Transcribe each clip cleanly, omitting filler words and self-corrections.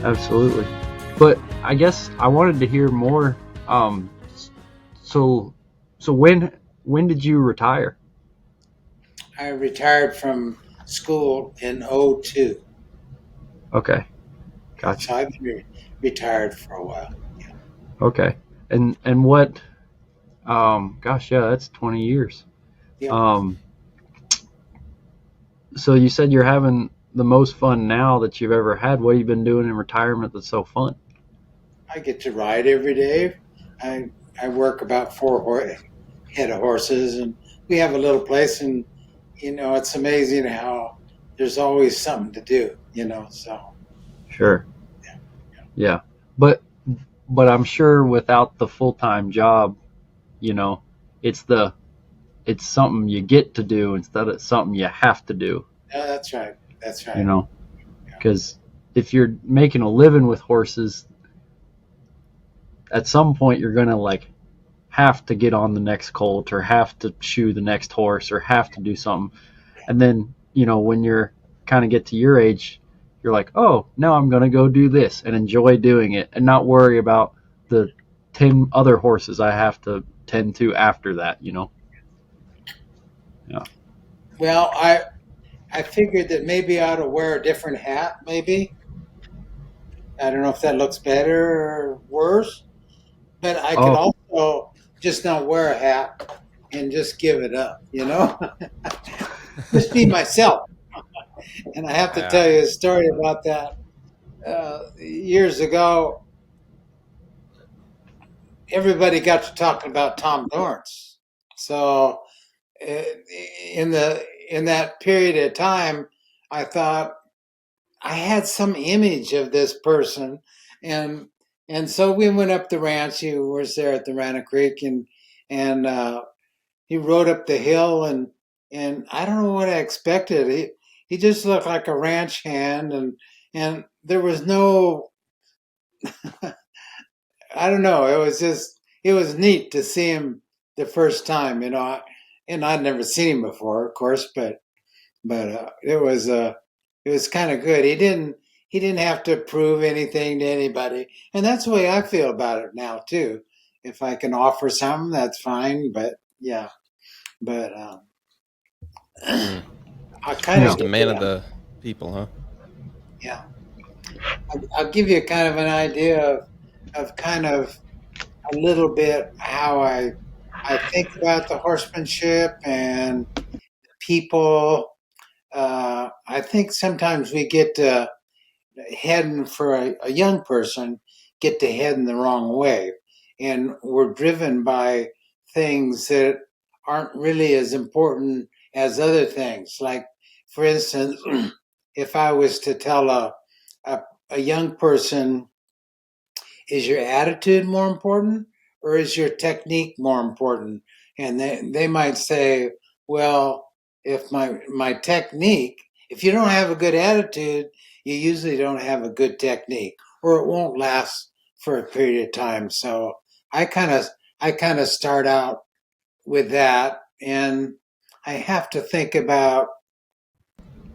Absolutely. But I guess I wanted to hear more. So so when did you retire? I retired from school in '02. Okay, Yeah, gotcha. so I've been retired for a while. Okay, and what? Gosh, yeah, that's 20 years. Yep. Um, so you said you're having the most fun now that you've ever had. What have you been doing in retirement that's so fun? I get to ride every day. I I work about head of horses, and we have a little place, and it's amazing how there's always something to do. So Sure. Yeah, but but I'm sure without the full time job, you know, it's the it's something you get to do instead of something you have to do. yeah, that's right. That's You right. know, because if you're making a living with horses, at some point you're gonna like have to get on the next colt or have to shoe the next horse or have to do something. And then, when you're kind of get to your age, you're like, oh, now I'm going to go do this and enjoy doing it and not worry about the 10 other horses I have to tend to after that. Yeah. Well, I figured that maybe I ought to wear a different hat. Maybe I don't know if that looks better or worse, but I could Oh, also just not wear a hat and just give it up. Just be myself. And I have to Yeah. tell you a story about that. Years ago, everybody got to talking about Tom Lawrence. So uh, in that period of time, I thought I had some image of this person, and and so we went up the ranch. He was there at the Rana Creek, and he rode up the hill, and I don't know what I expected. He just looked like a ranch hand, and there was no, I don't know. It was neat to see him the first time, and I'd never seen him before, of course, but it was kind of good. He didn't have to prove anything to anybody, and that's the way I feel about it now too. If I can offer something, that's fine. But yeah, but Hmm. I kind of yeah. Just a get man of that. the people, huh? Yeah, I'll give you kind of an idea of kind of a little bit how I think about the horsemanship and people. I think sometimes we get to heading for a young person, get to head in the wrong way, and we're driven by things that aren't really as important as other things. Like, for instance, if I was to tell a, a young person, is your attitude more important or is your technique more important? And they might say, well, if my technique, if you don't have a good attitude, you usually don't have a good technique or it won't last for a period of time. So I kind of I kind of start out with that, and I have to think about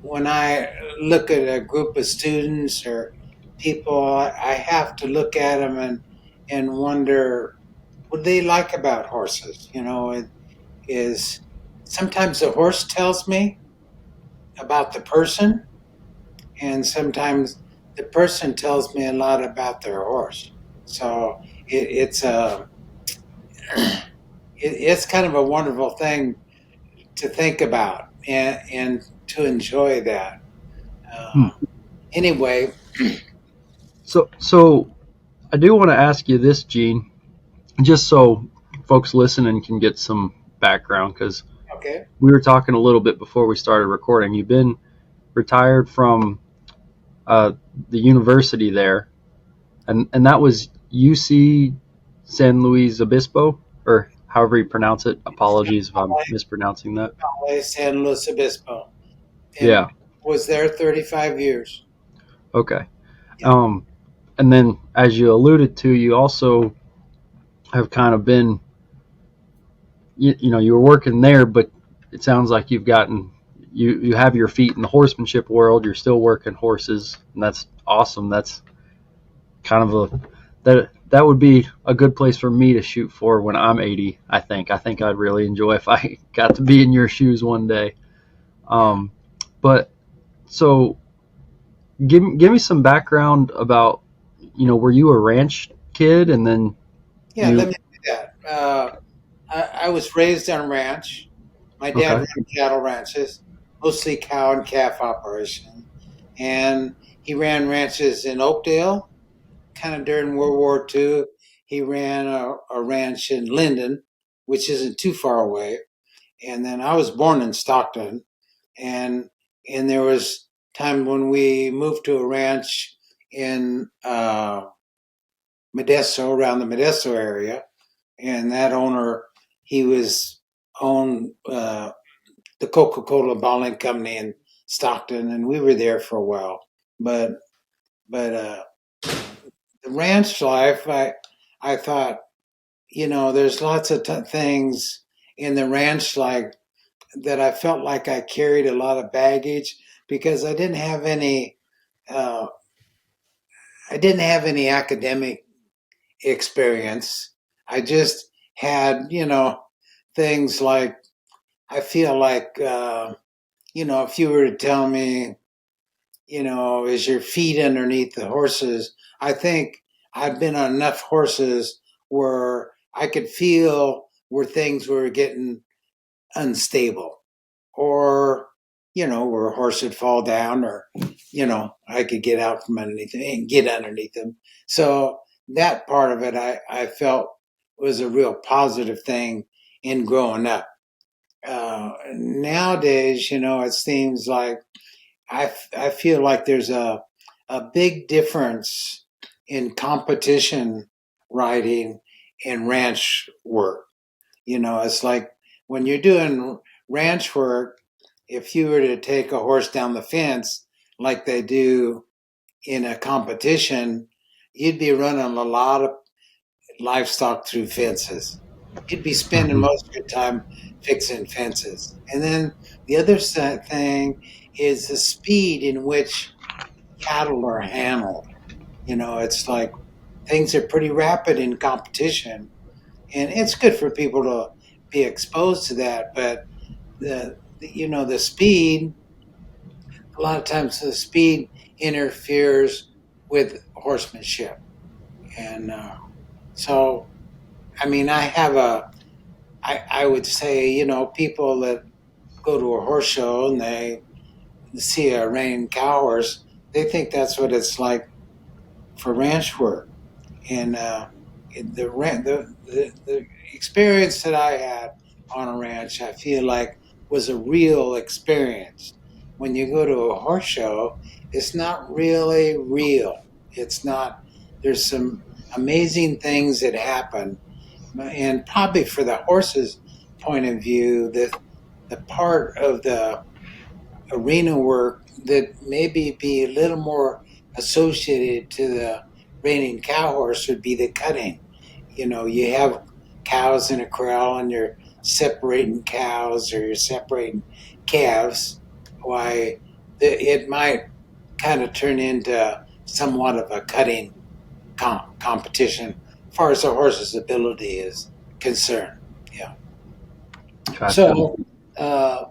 when I look at a group of students or people, I have to look at them and wonder what they like about horses. It is sometimes the horse tells me about the person, and sometimes the person tells me a lot about their horse. So it's a it's kind of a wonderful thing to think about and to enjoy that. Hmm. Anyway, So I do want to ask you this, Gene, just so folks listening can get some background, because okay. we were talking a little bit before we started recording. You've been retired from uh, the university there, and that was UC San Luis Obispo, or however you pronounce it. Apologies if I'm mispronouncing that. San Luis Obispo, and Yeah. was there 35 years. Okay. Yeah. Um, and then, as you alluded to, you also have kind of been, you were working there, but it sounds like you have your feet in the horsemanship world. You're still working horses, and that's awesome. kind of that would be a good place for me to shoot for when I'm 80. I think I'd really enjoy if I got to be in your shoes one day. But so give me some background about, were you a ranch kid and then Yeah, let you me do that. I was raised on a ranch. My dad okay. ran cattle ranches, mostly cow and calf operation. And he ran ranches in Oakdale, kind of during World War II. He ran a ranch in Linden, which isn't too far away. And then I was born in Stockton, and there was time when we moved to a ranch in Modesto, around the Modesto area, and that owner, he was owned the Coca-Cola bottling company in Stockton, and we were there for a while. But the ranch life, I thought, there's lots of things in the ranch like that. I felt like I carried a lot of baggage because uh, I didn't have any academic experience. I just had, things like, I feel like, if you were to tell me, is your feet underneath the horses? I think I've been on enough horses where I could feel where things were getting unstable, or, where a horse would fall down, or, I could get out from underneath them and get underneath them. So that part of it, I felt was a real positive thing in growing up. Nowadays, it seems like I feel like there's a big difference in competition riding and ranch work. It's like when you're doing ranch work, if you were to take a horse down the fence like they do in a competition, you'd be running a lot of livestock through fences. You'd be spending Hmm. most of your time fixing fences. And then the other thing is the speed in which cattle are handled. It's like things are pretty rapid in competition, and it's good for people to be exposed to that. But the speed, a lot of times the speed interferes with horsemanship, and so I mean, I would say, people that go to a horse show and they see a reining cow horse, they think that's what it's like for ranch work. And the experience that I had on a ranch, I feel like was a real experience. When you go to a horse show, it's not really real. It's not. There's some amazing things that happen, and probably for the horse's point of view, the part of the arena work that maybe be a little more associated to the reining cow horse would be the cutting. You have cows in a corral and you're separating cows or you're separating calves. Why, it might kind of turn into somewhat of a cutting competition as far as the horse's ability is concerned. Yeah. Gotcha. So, uh,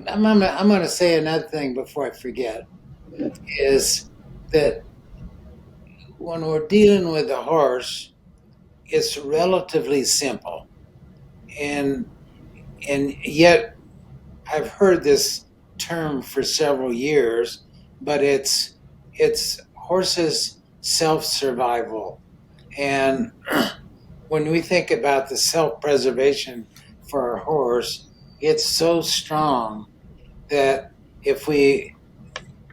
I'm going to say another thing before I forget, is that when we're dealing with a horse, it's relatively simple, and yet I've heard this term for several years, but it's horses self survival, and when we think about the self preservation for a horse, it's so strong that if we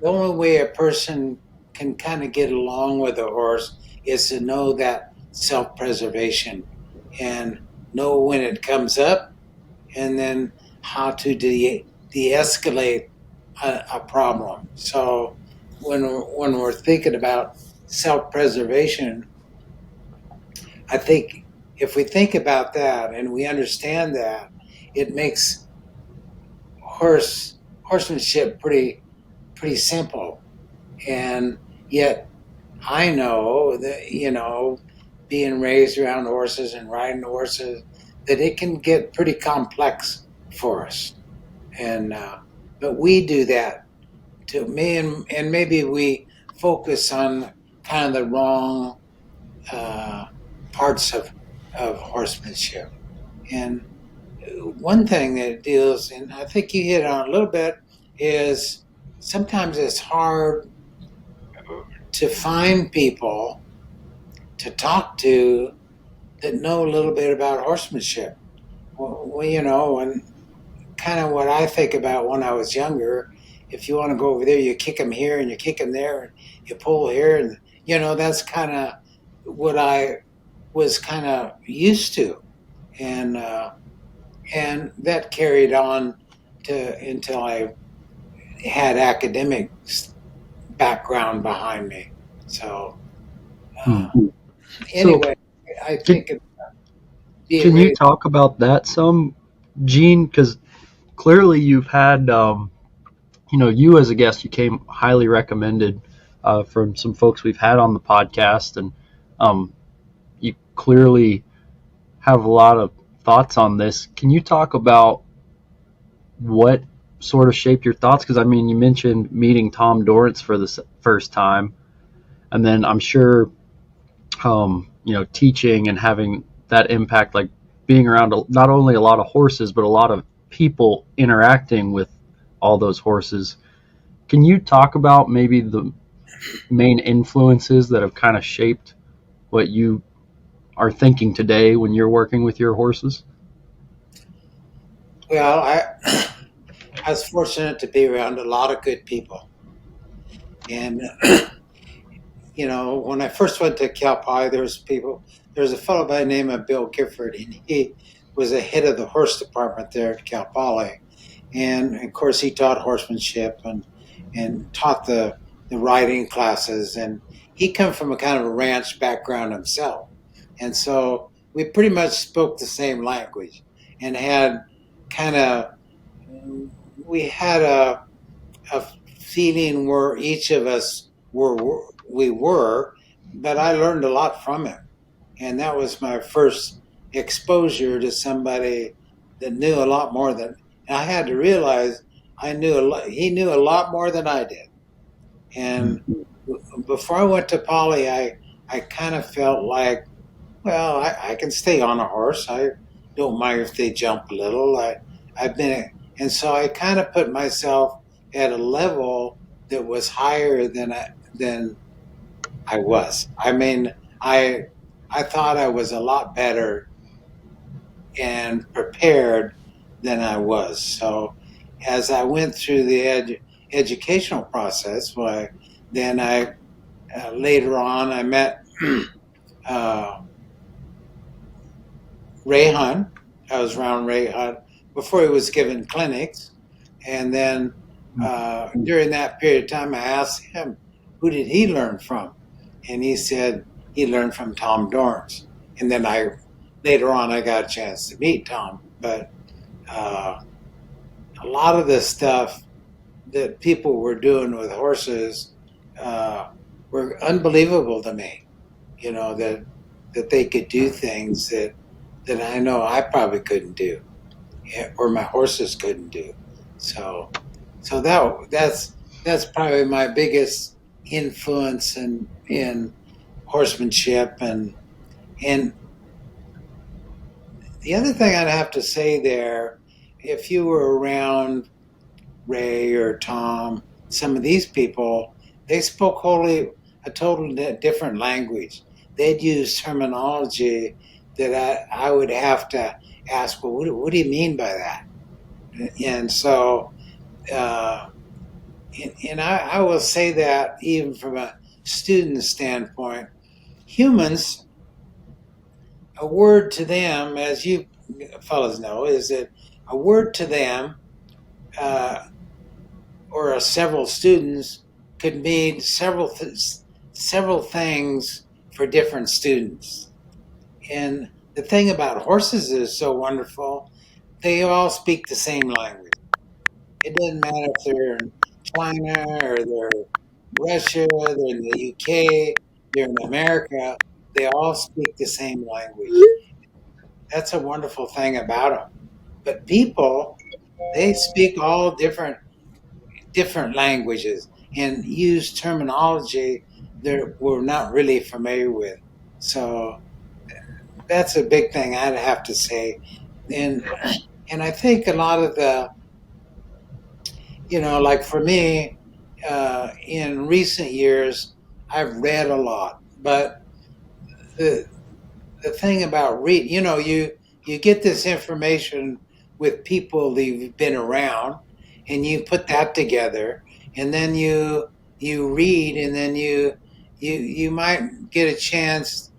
the only way a person can kind of get along with a horse is to know that self preservation and know when it comes up, and then how to de-escalate a problem. So when we're thinking about self preservation, I think if we think about that and we understand that, it makes horsemanship pretty simple. And yet I know that, being raised around horses and riding horses, that it can get pretty complex for us. And, but we do that to me, and maybe we focus on kind of the wrong uh, parts of horsemanship. And one thing that it deals, and I think you hit on a little bit, is sometimes it's hard to find people to talk to that know a little bit about horsemanship. Well, and kind of what I think about when I was younger, if you want to go over there, you kick them here and you kick them there and you pull here. And, that's kind of what I was kind of used to. And that carried on until I had academic background behind me. So anyway, I Can, think can you talk about that some, Gene? Because clearly you've had, you as a guest, you came highly recommended from some folks we've had on the podcast, and you clearly have a lot of thoughts on this. Can you talk about what sort of shaped your thoughts? Because, I mean, you mentioned meeting Tom Dorrance for the first time, and then I'm sure, teaching and having that impact, like being around not only a lot of horses, but a lot of people interacting with all those horses. Can you talk about maybe the main influences that have kind of shaped what you are thinking today when you're working with your horses? Well, I was fortunate to be around a lot of good people. And, when I first went to Cal Poly, there was a fellow by the name of Bill Gifford, and he was the head of the horse department there at Cal Poly. And of course, he taught horsemanship and taught the riding classes. And he come from a kind of a ranch background himself. And so we pretty much spoke the same language and had kind of, we had a feeling where each of us were, but I learned a lot from him. And that was my first exposure to somebody that knew a lot more than, and I had to realize I knew a lot, he knew a lot more than I did. And before I went to Poly, I kind of felt like, well, I can stay on a horse. I don't mind if they jump a little. I've been, and so I kind of put myself at a level that was higher than I was. I mean, I thought I was a lot better and prepared than I was. So as I went through the educational process, then I later on I met Ray Hunt. I was around Ray Hunt before he was given clinics, and then during that period of time, I asked him, "Who did he learn from?" And he said he learned from Tom Dorrance. And then later on, I got a chance to meet Tom. But a lot of the stuff that people were doing with horses were unbelievable to me. That they could do things that I know I probably couldn't do, or my horses couldn't do. So that's probably my biggest influence in horsemanship. And the other thing I'd have to say there, if you were around Ray or Tom, some of these people, they spoke a totally different language. They'd use terminology that I would have to ask, well, what do you mean by that? And so, and I will say that even from a student standpoint, humans, a word to them, as you fellas know, is that a word to them or several students could mean several things for different students. And the thing about horses is so wonderful; they all speak the same language. It doesn't matter if they're in China or they're Russia, they're in the UK, they're in America. They all speak the same language. That's a wonderful thing about them. But people, they speak all different languages and use terminology that we're not really familiar with. So that's a big thing I'd have to say. And and I think a lot of the, like for me, in recent years, I've read a lot. But the the thing about read, you get this information with people that you've been around, and you put that together, and then you read, and then you might get a chance.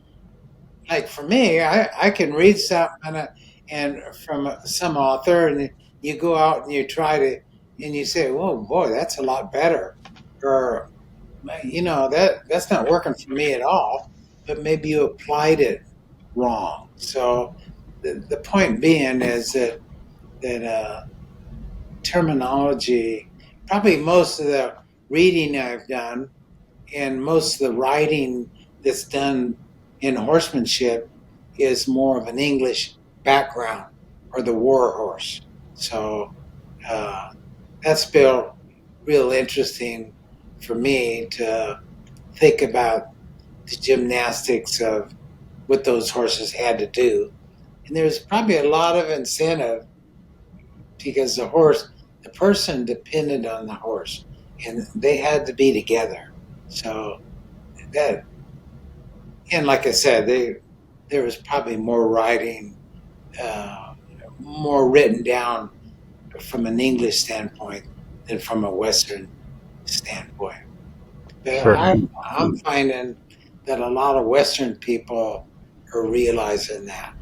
Like for me, I can read something and from some author, and you go out and you try to, and you say, "Oh boy, that's a lot better," or that's not working for me at all. But maybe you applied it wrong. So the point being is that terminology, probably most of the reading I've done and most of the writing that's done in horsemanship is more of an English background or the war horse. So uh, that's been real interesting for me to think about the gymnastics of what those horses had to do. And there's probably a lot of incentive because the person depended on the horse and they had to be together. So that, and like I said, there was probably more writing, uh, more written down from an English standpoint than from a Western standpoint. But Sure. I'm finding that a lot of Western people are realizing that.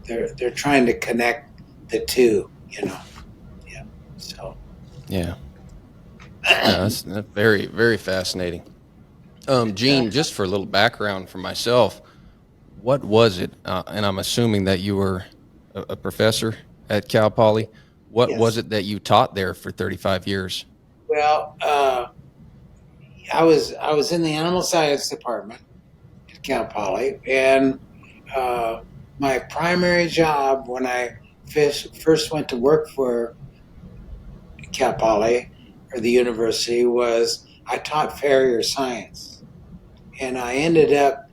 They're trying to connect the two. Yeah. So Yeah. Yeah, that's very, very fascinating. uh, Gene, just for a little background for myself, what was it? And I'm assuming that you were a professor at Cal Poly. What was yes. it that you taught there for 35 years? Well, I was in the animal science department at Cal Poly, and uh, my primary job when I first went to work for Cal Poly or the university was I taught Farrier Science, and I ended up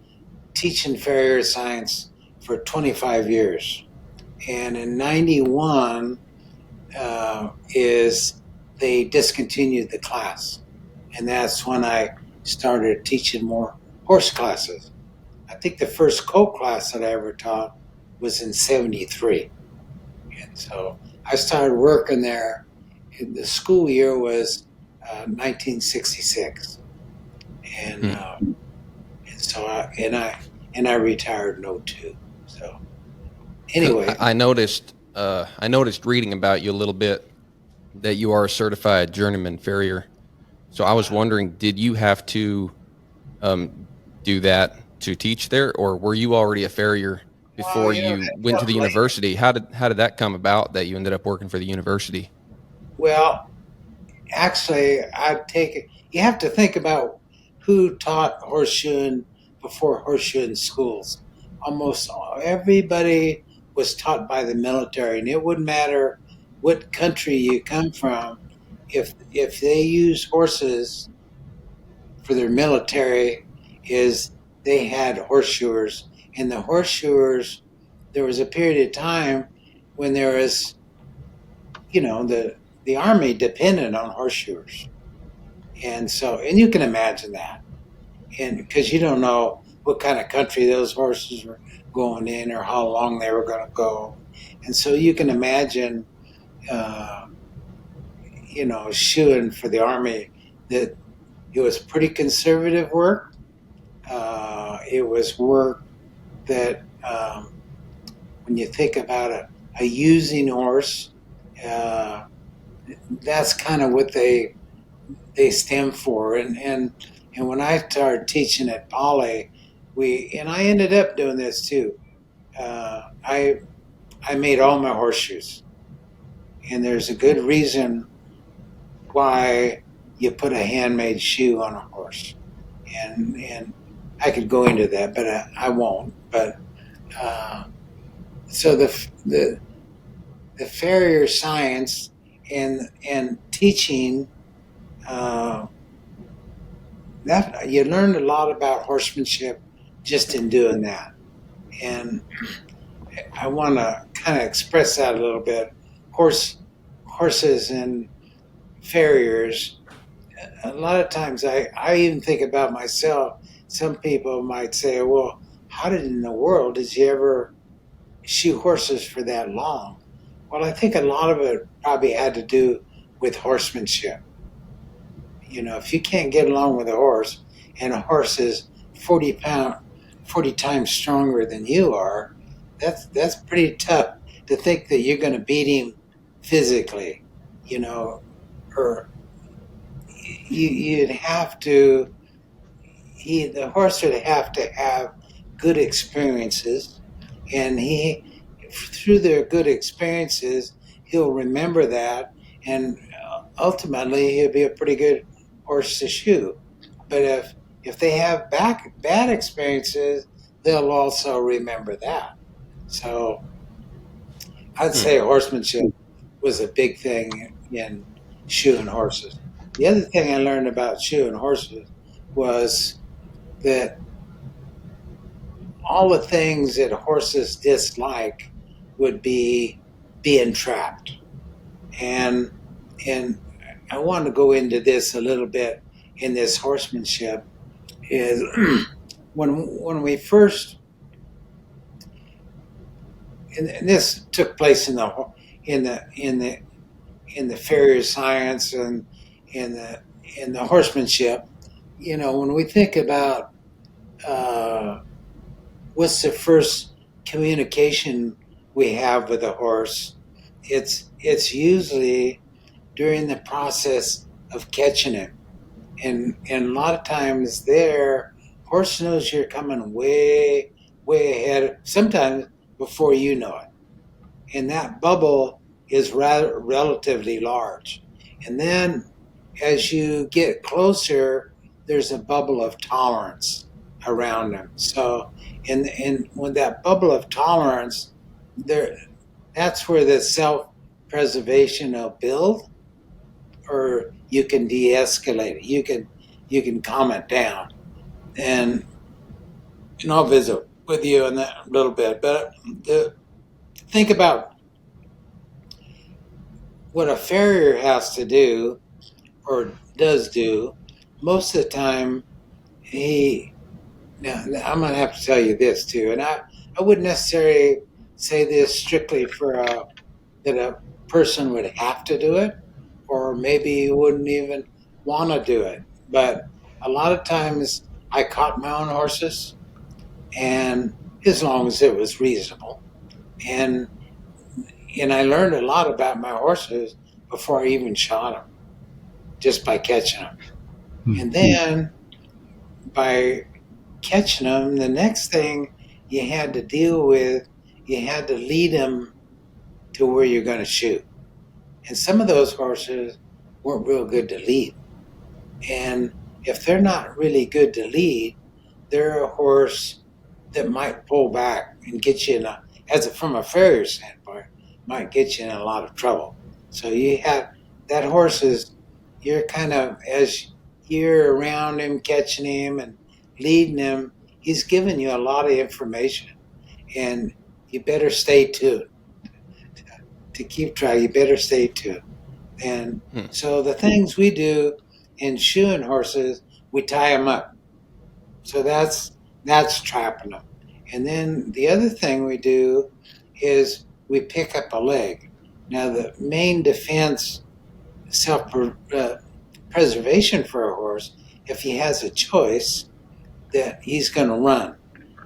teaching Farrier Science for 25 years. And in '91 is they discontinued the class, and that's when I started teaching more horse classes. I think the first colt class that I ever taught was in '73, and so I started working there. The school year was 1966, and Hmm. uh, and so I retired in '02. So Because anyway, I noticed reading about you a little bit that you are a certified journeyman farrier. So I was wondering, did you have to um, do that to teach there, or were you already a farrier well, before you that went to comes the later. university? How did that come about that you ended up working for the university? Well, actually, I'd take it. You have to think about who taught horseshoeing before horseshoeing schools. Almost everybody was taught by the military, and it wouldn't matter what country you come from. If they use horses for their military, is they had horseshoers, and the horseshoers. There was a period of time when there was, the army depended on horseshoers. And so, and you can imagine that. And because you don't know what kind of country those horses were going in or how long they were going to go. And so you can imagine, uh, shoeing for the army, that it was pretty conservative work. It was work that, when you think about a using horse, uh, that's kind of what they stem for. And when I started teaching at Poly, and I ended up doing this too. I made all my horseshoes, and there's a good reason why you put a handmade shoe on a horse, and I could go into that, but I won't. But uh, so the Farrier Science and teaching, uh, that you learned a lot about horsemanship just in doing that. And I want to kind of express that a little bit. Horses and farriers. A lot of times, I even think about myself. Some people might say, "Well, how did in the world did you ever shoe horses for that long?" Well, I think a lot of it probably had to do with horsemanship. If you can't get along with a horse, and a horse is 40 times stronger than you are, that's pretty tough to think that you're going to beat him physically, or you'd have to. The horse would have to have good experiences, and through their good experiences, he'll remember that, and ultimately he'll be a pretty good horse to shoe. But if they have bad experiences, they'll also remember that. So I'd Hmm. say horsemanship was a big thing in shoeing horses. The other thing I learned about shoeing horses was that all the things that horses dislike would be being trapped. And and I want to go into this a little bit in this horsemanship is when we first, and this took place in the in the in the farrier science and in the horsemanship. When we think about uh, what's the first communication we have with a horse, it's usually during the process of catching him. And a lot of times there, horse knows you're coming way ahead, sometimes before you know it. And that bubble is rather relatively large. And then as you get closer, there's a bubble of tolerance around them. So, and when that bubble of tolerance, there, that's where the self-preservation will build, or you can de-escalate it. You can calm it down, and I'll visit with you in that a little bit. But think about what a farrier has to do or does do. Most of the time, he now I'm going to have to tell you this too, and I wouldn't necessarily say this strictly that a person would have to do it, or maybe you wouldn't even want to do it. But a lot of times I caught my own horses, and as long as it was reasonable, and I learned a lot about my horses before I even shot them, just by catching them. And then by catching them, the next thing you had to deal with, you had to lead them to where you're going to shoot. And some of those horses weren't real good to lead. And if they're not really good to lead, they're a horse that might pull back and get you from a farrier standpoint, might get you in a lot of trouble. So you have that horse you're kind of, as you're around him, catching him and leading him, he's giving you a lot of information, and you better stay tuned. To keep track, you better stay tuned. And Hmm. so the things we do in shoeing horses, we tie them up. So that's trapping them. And then the other thing we do is we pick up a leg. Now the main defense, self preservation for a horse, if he has a choice, that he's going to run.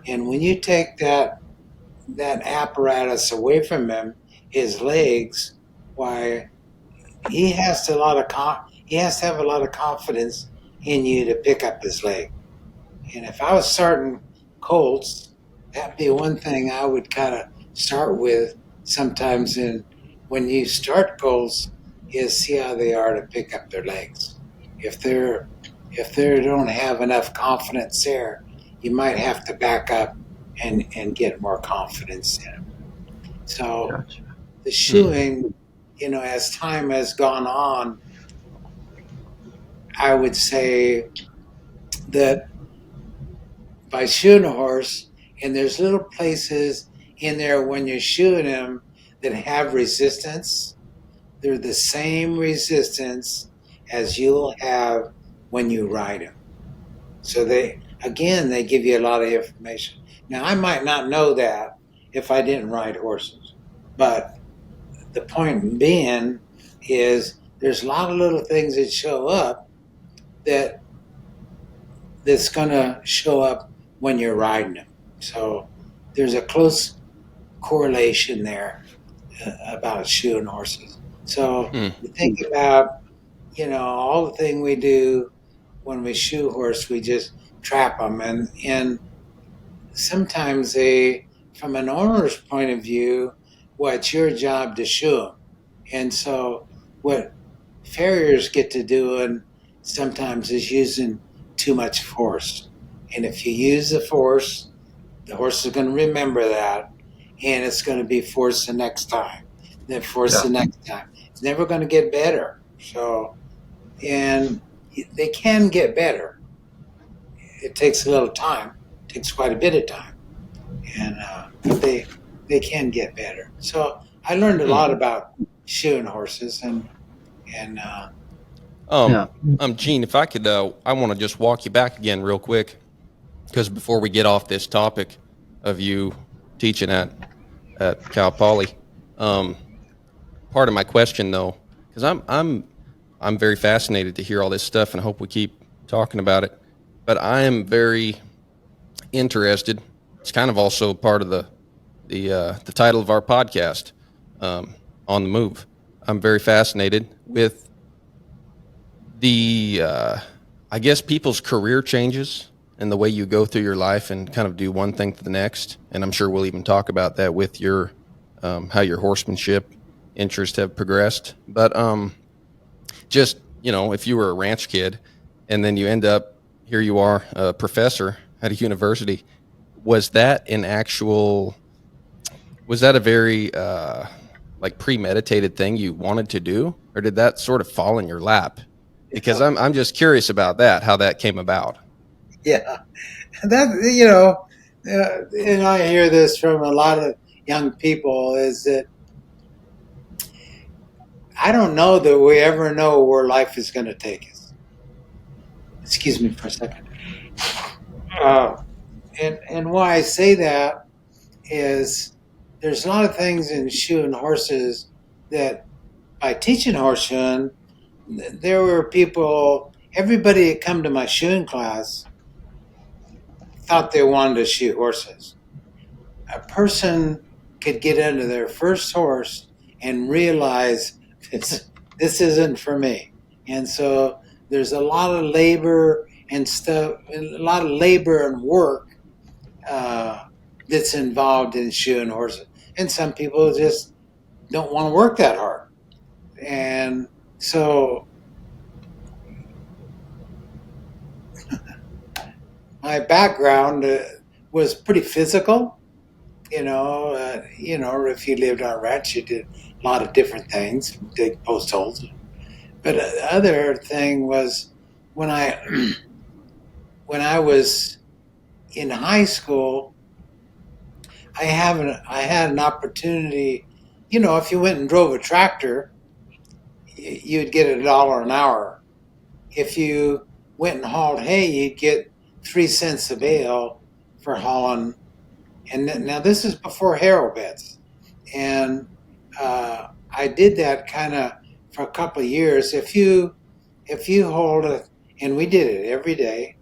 And when you take that apparatus away from him, his legs, why he has to he has to have a lot of confidence in you to pick up his leg. And if I was starting colts, that'd be one thing I would kind of start with sometimes. And when you start colts, is see how they are to pick up their legs. If they don't have enough confidence there, you might have to back up and get more confidence in them. So Gotcha. the shoeing, as time has gone on, I would say that by shoeing a horse, and there's little places in there when you're shoeing them that have resistance. They're the same resistance as you'll have when you ride them. So they give you a lot of information. Now I might not know that if I didn't ride horses, but the point being is there's a lot of little things that show up that's going to show up when you're riding them. So there's a close correlation there about shoeing horses. So you think about, all the thing we do when we shoe horse, we just trap them. And sometimes from an owner's point of view, it's your job to shoe them. And so what farriers get to do and sometimes is using too much force. And if you use the force, the horse is going to remember that, and it's going to be force the next time, then force the next time. It's never going to get better. So, and they can get better. It takes a little time. It takes quite a bit of time, and but they can get better. So I learned a lot about shoeing horses, and Gene, if I could, I want to just walk you back again real quick, because before we get off this topic of you teaching at Cal Poly, part of my question though, because I'm very fascinated to hear all this stuff, and I hope we keep talking about it. But I am very interested. It's kind of also part of the title of our podcast, On the Move. I'm very fascinated with the I guess people's career changes and the way you go through your life and kind of do one thing to the next. And I'm sure we'll even talk about that with your how your horsemanship interests have progressed. But just, if you were a ranch kid and then you end up, here you are, a professor at a university, was that a very premeditated thing you wanted to do, or did that sort of fall in your lap? Because I'm just curious about that, how that came about. Yeah, that and I hear this from a lot of young people, is that I don't know that we ever know where life is going to take us. Excuse me for a second. And why I say that is there's a lot of things in shoeing horses that by teaching horse shoeing, there were everybody that come to my shoeing class thought they wanted to shoot horses. A person could get into their first horse and realize this isn't for me. And so there's a lot of labor and stuff, a lot of labor and work that's involved in shoeing horses. And some people just don't want to work that hard. And so my background was pretty physical. If you lived on a ranch, you did a lot of different things, dig post holes. But the other thing was when I was in high school, I had an opportunity. If you went and drove a tractor, you'd get $1 an hour. If you went and hauled hay, you'd get 3 cents a bale for hauling. And now this is before harrow beds, and I did that kind of for a couple of years. If you hold it, and we did it every day.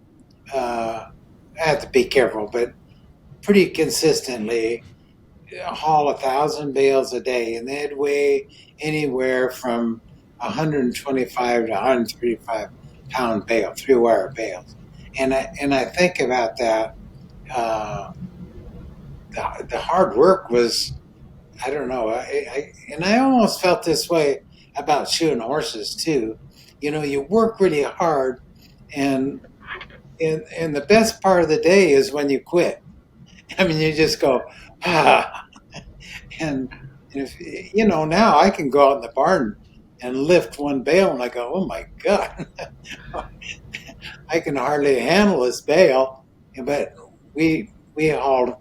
I have to be careful, but pretty consistently haul 1,000 bales a day, and they'd weigh anywhere from 125 to 135 pound bale, 3-wire bales. And I think about that. The hard work was, I don't know, and I almost felt this way about shoeing horses too. you work really hard, and and the best part of the day is when you quit. I mean, you just go, ah, and if now I can go out in the barn and lift one bale, and I go, oh my god, I can hardly handle this bale. But we hauled,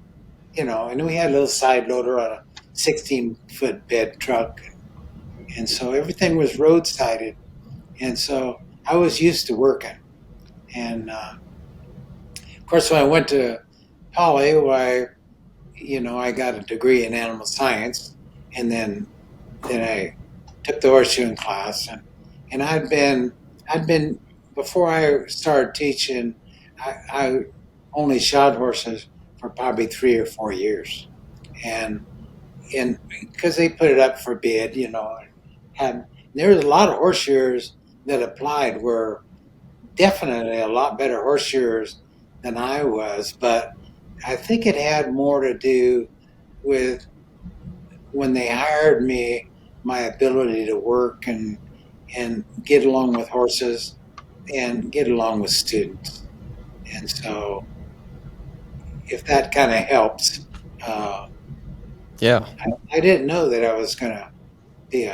and we had a little side loader on a 16-foot bed truck, and so everything was roadsided, and so I was used to working. And of course, when I went to Poly, I got a degree in animal science, and then I took the horseshoeing class, and I'd been before I started teaching, I only shod horses for probably 3 or 4 years, and because they put it up for bid, had there was a lot of horseshoers that applied were definitely a lot better horseshoers than I was, but I think it had more to do with when they hired me, my ability to work and get along with horses and get along with students. And so, if that kind of helps, uh, Yeah. I didn't know that I was going to be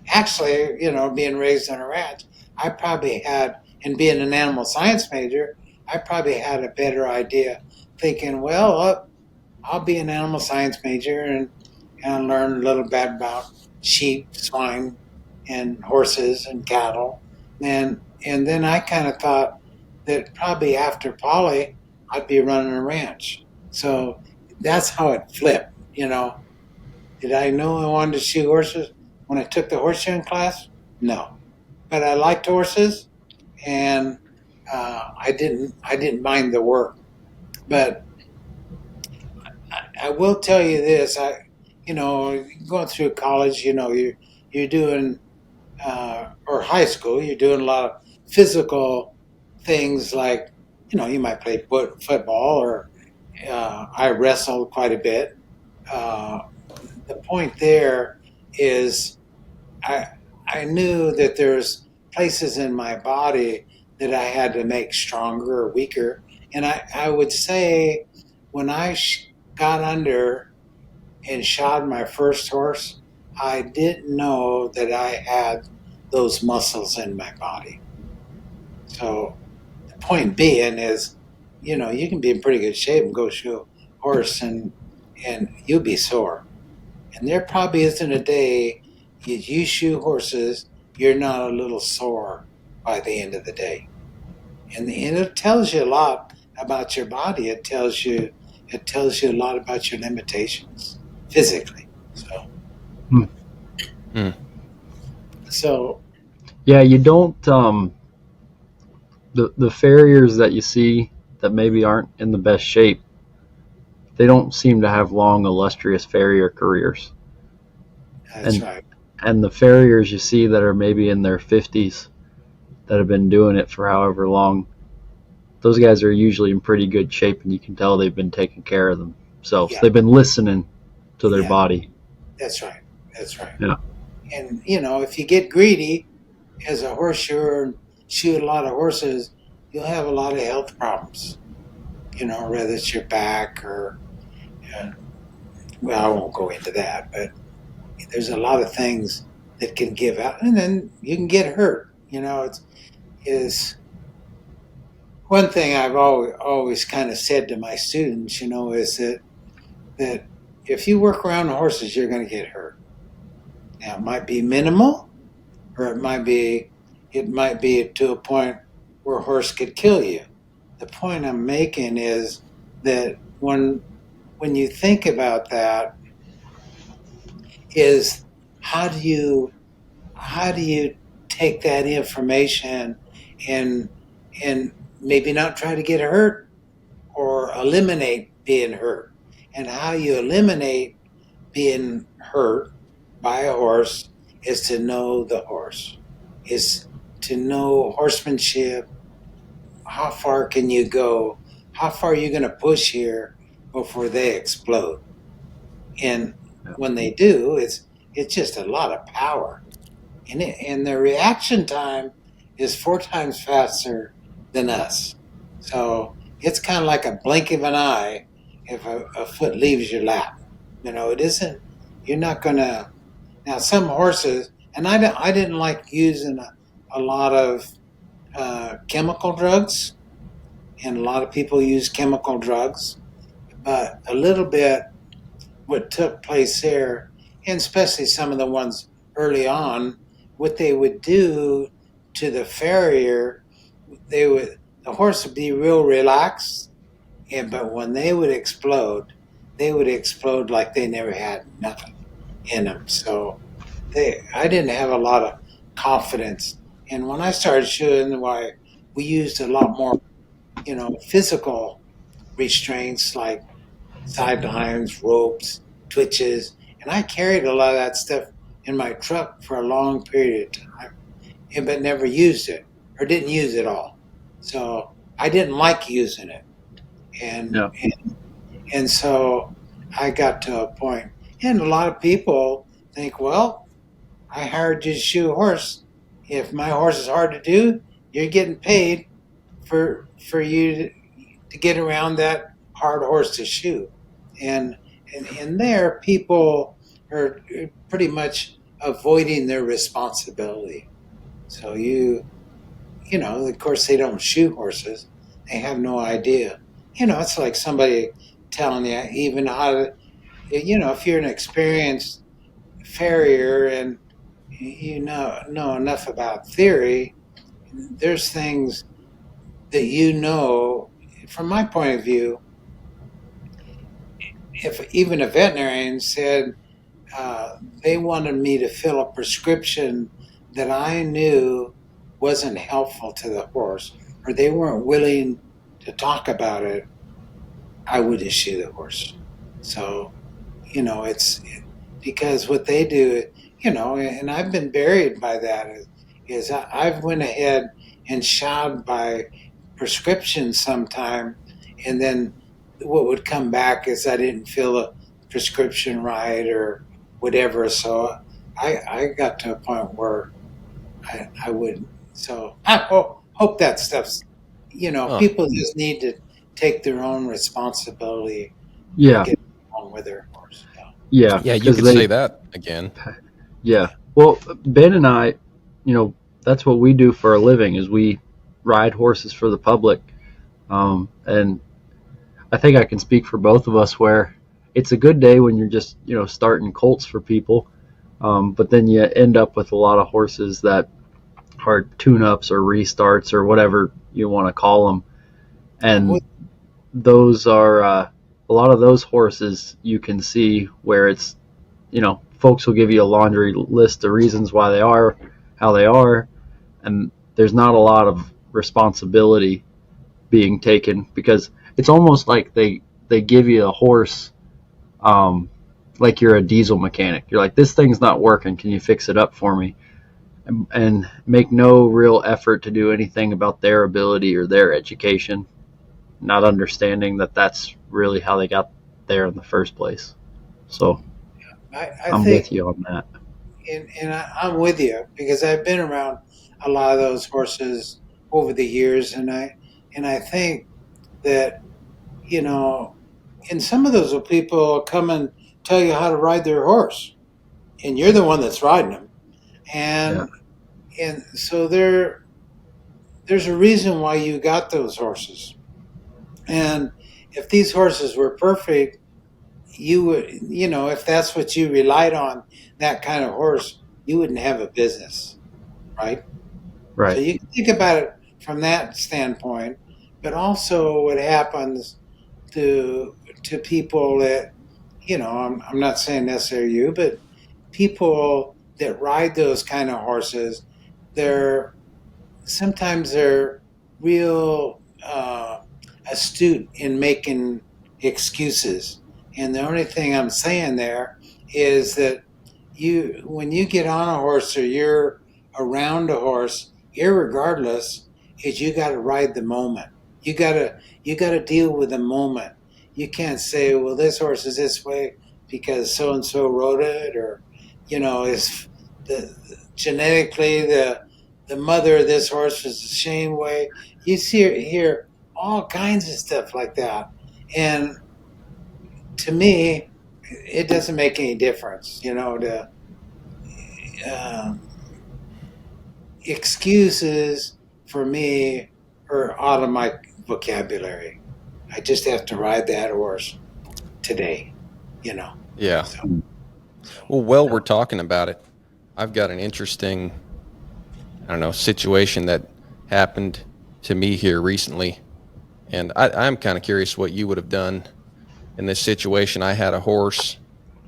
actually, being raised on a ranch, I probably had, and being an animal science major, I probably had a better idea thinking, well, I'll be an animal science major and learn a little bit about sheep, swine, and horses and cattle. And then I kind of thought that probably after poly, I'd be running a ranch. So that's how it flipped. Did I know I wanted to shoe horses when I took the horseshoeing class? No, but I liked horses, and I didn't mind the work. But I will tell you this: going through college, you're doing or high school, you're doing a lot of physical things like you might play football or I wrestled quite a bit. Uh, the point there is I I knew that there's places in my body that I had to make stronger or weaker, and I would say when I got under and shod my first horse, I didn't know that I had those muscles in my body. So the point being is, you can be in pretty good shape and go shoe a horse and you'll be sore. And there probably isn't a day you shoe horses, you're not a little sore by the end of the day. And it tells you a lot about your body. It tells you a lot about your limitations physically. So Hmm. Mm. so Yeah, you don't the farriers that you see that maybe aren't in the best shape, they don't seem to have long illustrious farrier careers. that's And right. and the farriers you see that are maybe in their 50s that have been doing it for however long, those guys are usually in pretty good shape, and you can tell they've been taking care of themselves. Yeah, They've been listening to their yeah, body. that's right. That's right. Yeah. And if you get greedy as a horseshoer and shoot a lot of horses, you'll have a lot of health problems. Whether it's your back or, uh, well, I won't go into that, but there's a lot of things that can give out, and then you can get hurt. Is one thing I've always kind of said to my students. Is that if you work around horses, you're going to get hurt. Now, it might be minimal, or it might be to a point where a horse could kill you. The point I'm making is that when you think about that, is how do you take that information and and maybe not try to get hurt or eliminate being hurt, and how you eliminate being hurt by a horse is to know the horse, is to know horsemanship. How far can you go? How far are you going to push here before they explode? And when they do, it's just a lot of power, and the reaction time is 4 times faster than us. So it's kind of like a blink of an eye if a foot leaves your lap. It isn't, you're not going to. Now, some horses, and I didn't like using a lot of chemical drugs, and a lot of people use chemical drugs, but a little bit what took place there, and especially some of the ones early on, what they would do to the farrier, the horse would be real relaxed, but when they would explode like they never had nothing in them. So I didn't have a lot of confidence. And when I started shooting, why we used a lot more, physical restraints like sidelines, ropes, twitches, and I carried a lot of that stuff in my truck for a long period of time, but never used it or didn't use it all. So I didn't like using it, and Yeah. and so I got to a point, and a lot of people think, well, I hired you to shoe a horse. If my horse is hard to do, you're getting paid for you to get around that hard horse to shoe. And and there, people are pretty much avoiding their responsibility. So of course, they don't shoe horses. They have no idea. It's like somebody telling you even how to, if you're an experienced farrier and you know enough about theory, there's things that from my point of view, if even a veterinarian said they wanted me to fill a prescription that I knew wasn't helpful to the horse, or they weren't willing to talk about it, I would issue the horse. So, it's because what they do, and I've been buried by that, is I've went ahead and shod by prescription sometime, and then what would come back is I didn't fill a prescription right or whatever. So I got to a point where I wouldn't. So I hope that stuff's, Huh. people just need to take their own responsibility and Yeah. get along with their horse. Yeah. Yeah, you Because could say that again. yeah. Well, Ben and I, that's what we do for a living is we ride horses for the public. And I think I can speak for both of us where it's a good day when you're just, starting colts for people. But then you end up with a lot of horses that are tune-ups or restarts or whatever you want to call them. Yeah. And those are a lot of those horses you can see where it's, folks will give you a laundry list of reasons why they are how they are. And there's not a lot of responsibility being taken because it's almost like they give you a horse like you're a diesel mechanic. You're like, this thing's not working. Can you fix it up for me? And make no real effort to do anything about their ability or their education, not understanding that that's really how they got there in the first place. So I I'm think, with you on that. I'm with you because I've been around a lot of those horses over the years, and I think that you know, and some of those people come and tell you how to ride their horse, and you're the one that's riding them, Yeah. and so there's a reason why you got those horses, and if these horses were perfect, you would, if that's what you relied on, that kind of horse, you wouldn't have a business, right? So Right. you can think about it from that standpoint, but also what happens to people that, I'm not saying necessarily you, but people that ride those kind of horses, they're sometimes they're real astute in making excuses. And the only thing I'm saying there is that when you get on a horse or you're around a horse, irregardless, is you got to ride the moment. You got to deal with the moment. You can't say, well, this horse is this way because so and so rode it, or is the genetically the mother of this horse was the same way. You hear all kinds of stuff like that, and to me, it doesn't make any difference. The um, excuses for me are out of my vocabulary. I just have to ride that horse today. You know. Yeah. So, Well, while we're talking about it, I've got an interesting, I don't know, situation that happened to me here recently. And I'm kind of curious what you would have done in this situation. I had a horse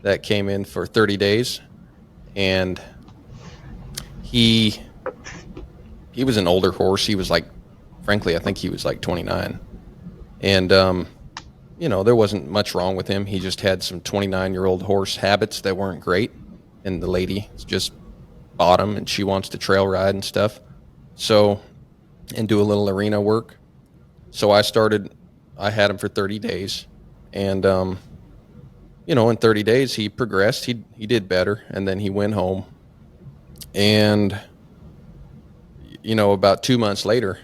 that came in for 30 days, and he was an older horse. He was like, frankly, I think he was like 29. And there wasn't much wrong with him. He just had some 29-year-old horse habits that weren't great. And the lady just bought him, and she wants to trail ride and stuff. So, and do a little arena work. So I had him for 30 days. And, in 30 days, he progressed. He did better. And then he went home. And, about 2 months later,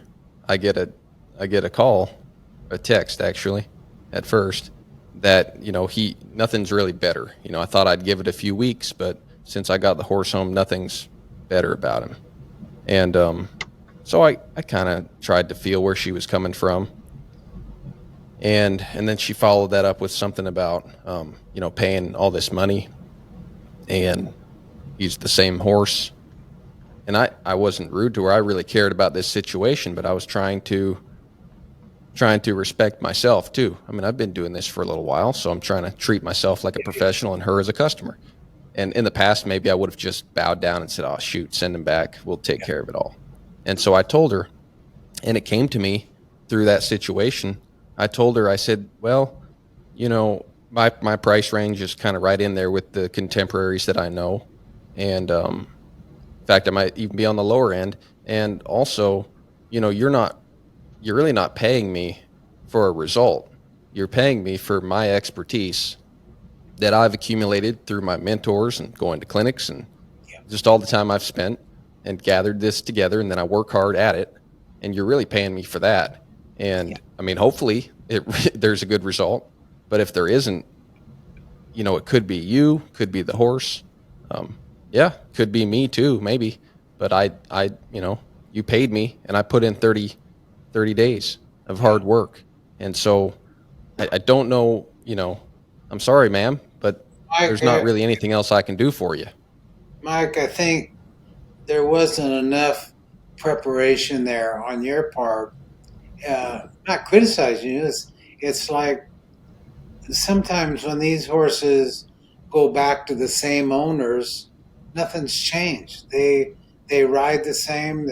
I get a call, a text actually, at first, that nothing's really better. I thought I'd give it a few weeks, but since I got the horse home, nothing's better about him. And so I kind of tried to feel where she was coming from, and then she followed that up with something about paying all this money, and he's the same horse. And I wasn't rude to her. I really cared about this situation, but I was trying to respect myself too. I mean, I've been doing this for a little while, so I'm trying to treat myself like a professional and her as a customer. And in the past, maybe I would have just bowed down and said, "Oh, shoot, send him back. We'll take care of it all." And so I told her, and it came to me through that situation. I told her, I said, "Well, my price range is kind of right in there with the contemporaries that I know. And in fact, I might even be on the lower end. And also, you're really not paying me for a result. You're paying me for my expertise that I've accumulated through my mentors and going to clinics and just all the time I've spent and gathered this together. And then I work hard at it. And you're really paying me for that. And I mean, hopefully there's a good result. But if there isn't, it could be you, could be the horse. Could be me too, maybe. But you paid me, and I put in 30 days of hard work. And so I don't know, I'm sorry, ma'am, but Mike, there's not really anything else I can do for you. Mike, I think there wasn't enough preparation there on your part. Not criticizing you. It's like sometimes when these horses go back to the same owners, nothing's changed. They ride the same.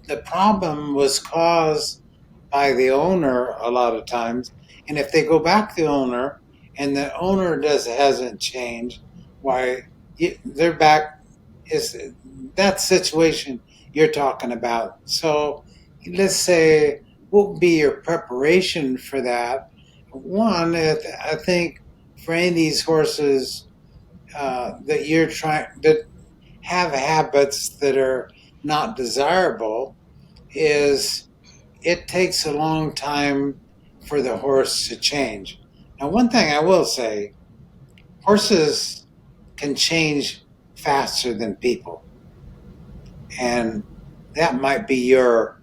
The problem was caused by the owner a lot of times, and if they go back to the owner and the owner hasn't changed, why they're back is that situation you're talking about. So let's say what would be your preparation for that? One, I think for any of these horses that you're trying that have habits that are not desirable, is it takes a long time for the horse to change. Now, one thing I will say, horses can change faster than people. And that might be your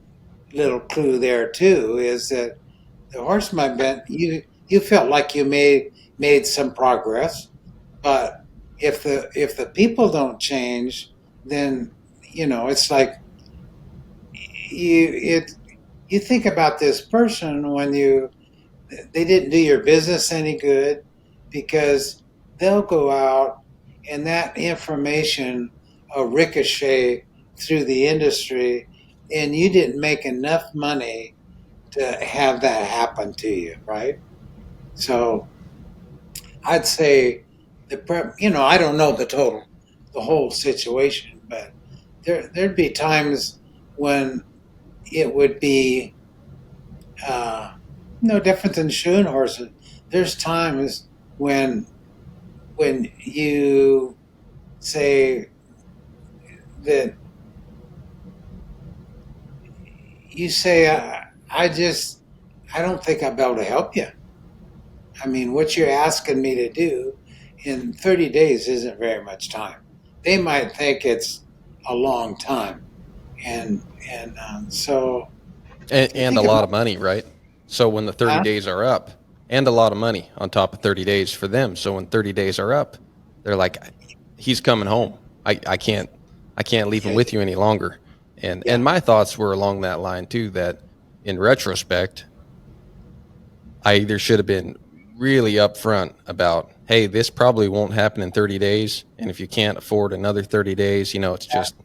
little clue there too, is that the horse might be, you felt like you made some progress, but if the people don't change, then it's like you think about this person when they didn't do your business any good, because they'll go out and that information will ricochet through the industry, and you didn't make enough money to have that happen to you, right? So I'd say I don't know the whole situation, but there'd be times when it would be no different than shoeing horses. There's times when you say that you say, I don't think I'll be able to help you. I mean, what you're asking me to do in 30 days isn't very much time. They might think it's a long time. So you And a think lot about of money, right? So when the 30 that. days are up, and a lot of money on top of 30 days for them. So when 30 days are up, they're like, he's coming home. I can't leave him Yeah, with you any longer. And yeah, my thoughts were along that line too, that in retrospect, I either should have been really upfront about, hey, this probably won't happen in 30 days. And if you can't afford another 30 days, it's just,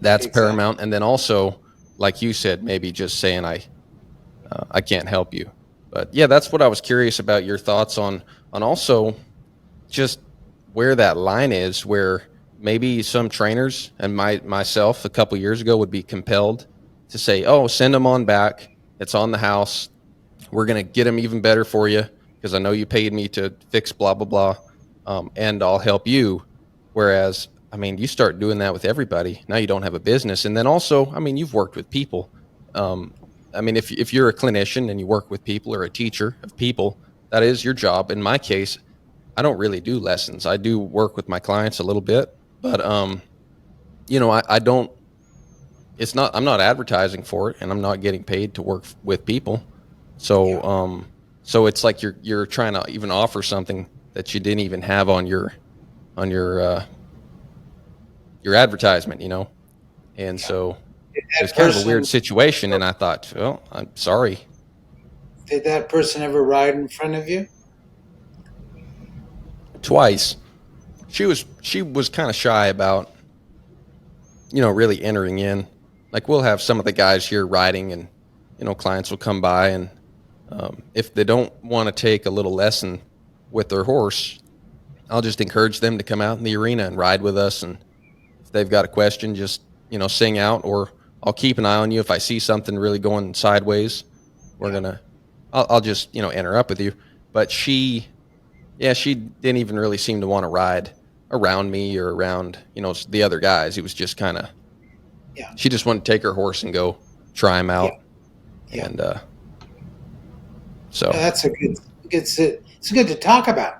that's exactly. paramount. And then also, like you said, maybe just saying, I can't help you. But yeah, that's what I was curious about your thoughts on also just where that line is, where maybe some trainers and myself a couple years ago would be compelled to say, "Oh, send them on back. It's on the house. We're gonna get them even better for you because I know you paid me to fix blah blah blah, and I'll help you." Whereas, I mean, you start doing that with everybody. Now you don't have a business, and then also, I mean, you've worked with people. Um, I mean, if you're a clinician and you work with people or a teacher of people, that is your job. In my case, I don't really do lessons. I do work with my clients a little bit, but I don't. It's not. I'm not advertising for it, and I'm not getting paid to work with people. So, Yeah, so it's like you're trying to even offer something that you didn't even have on your advertisement, And yeah. so Did it was that kind of a weird person situation, and I thought, well, I'm sorry. did that person ever ride in front of you? Twice, she was kind of shy about really entering in. Like we'll have some of the guys here riding, and clients will come by, and if they don't want to take a little lesson with their horse, I'll just encourage them to come out in the arena and ride with us. And if they've got a question, just sing out, or I'll keep an eye on you. If I see something really going sideways, we're Yeah, gonna, I'll just enter up with you. But she didn't even really seem to want to ride around me or around the other guys. It was just kind of, yeah, she just wanted to take her horse and go try him yeah, out. yeah. And so That's a it's good to talk about.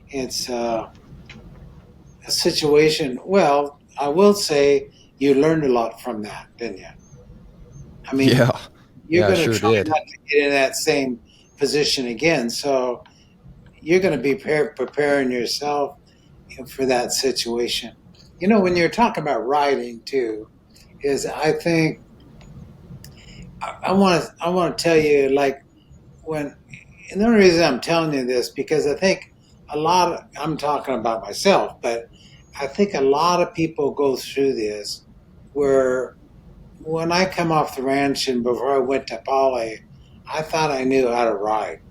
It's a situation. Well, I will say you learned a lot from that, didn't you? I mean, yeah, you're yeah, I going to sure try did. not to get in that same position again. So you're going to be preparing yourself for that situation. When you're talking about riding too, is I think I want to tell you like when, and the only reason I'm telling you this because I think I'm talking about myself, but I think a lot of people go through this where when I come off the ranch and before I went to Poly, I thought I knew how to ride.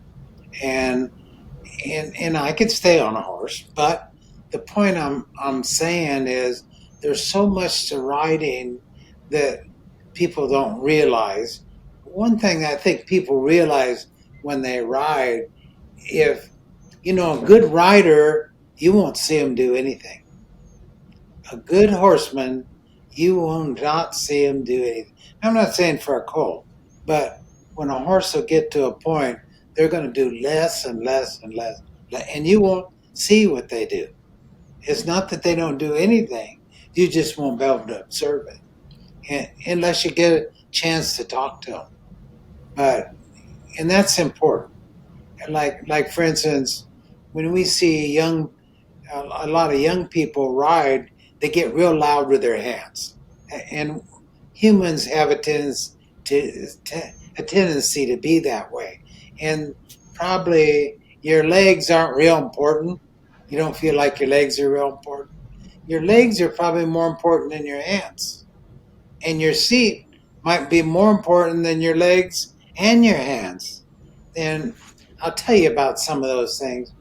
And and I could stay on a horse, but the point I'm saying is there's so much to riding that people don't realize. One thing I think people realize when they ride, if a good rider, you won't see him do anything. A good horseman, you will not see him do anything. I'm not saying for a colt, but when a horse will get to a point, they're going to do less and less and less, and you won't see what they do. It's not that they don't do anything; you just won't be able to observe it, unless you get a chance to talk to them. But and that's important. Like for instance, when we see a lot of young people ride, they get real loud with their hands, and humans have a tendency to be that way. And probably your legs aren't real important. You don't feel like your legs are real important. Your legs are probably more important than your hands, and your seat might be more important than your legs and your hands. And I'll tell you about some of those things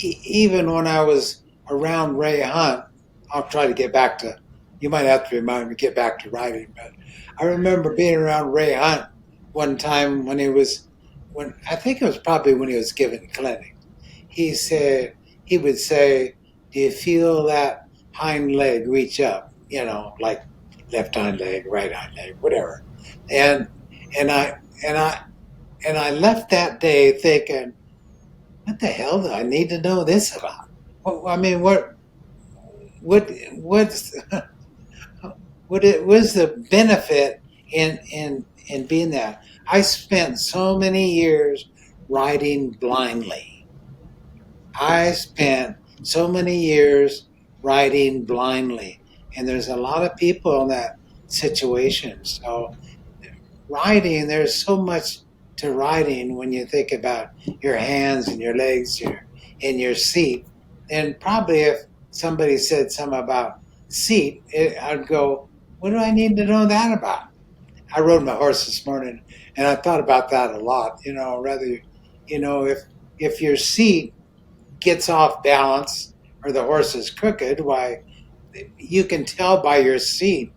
even when I was around Ray Hunt, I'll try to get back to. You might have to remind me to get back to writing, but I remember being around Ray Hunt one time when I think it was probably when he was giving clinic. He would say, "Do you feel that hind leg reach up?" Like left hind leg, right hind leg, whatever. And and I and I and I left that day thinking, what the hell do I need to know this about? Well, I mean, what's what it was the benefit in being that? I spent so many years riding blindly. I spent so many years riding blindly, and there's a lot of people in that situation. So riding, there's so much to riding when you think about your hands and your legs, in your seat. And probably if somebody said something about seat, I'd go, what do I need to know that about? I rode my horse this morning, and I thought about that a lot. If your seat gets off balance or the horse is crooked, why you can tell by your seat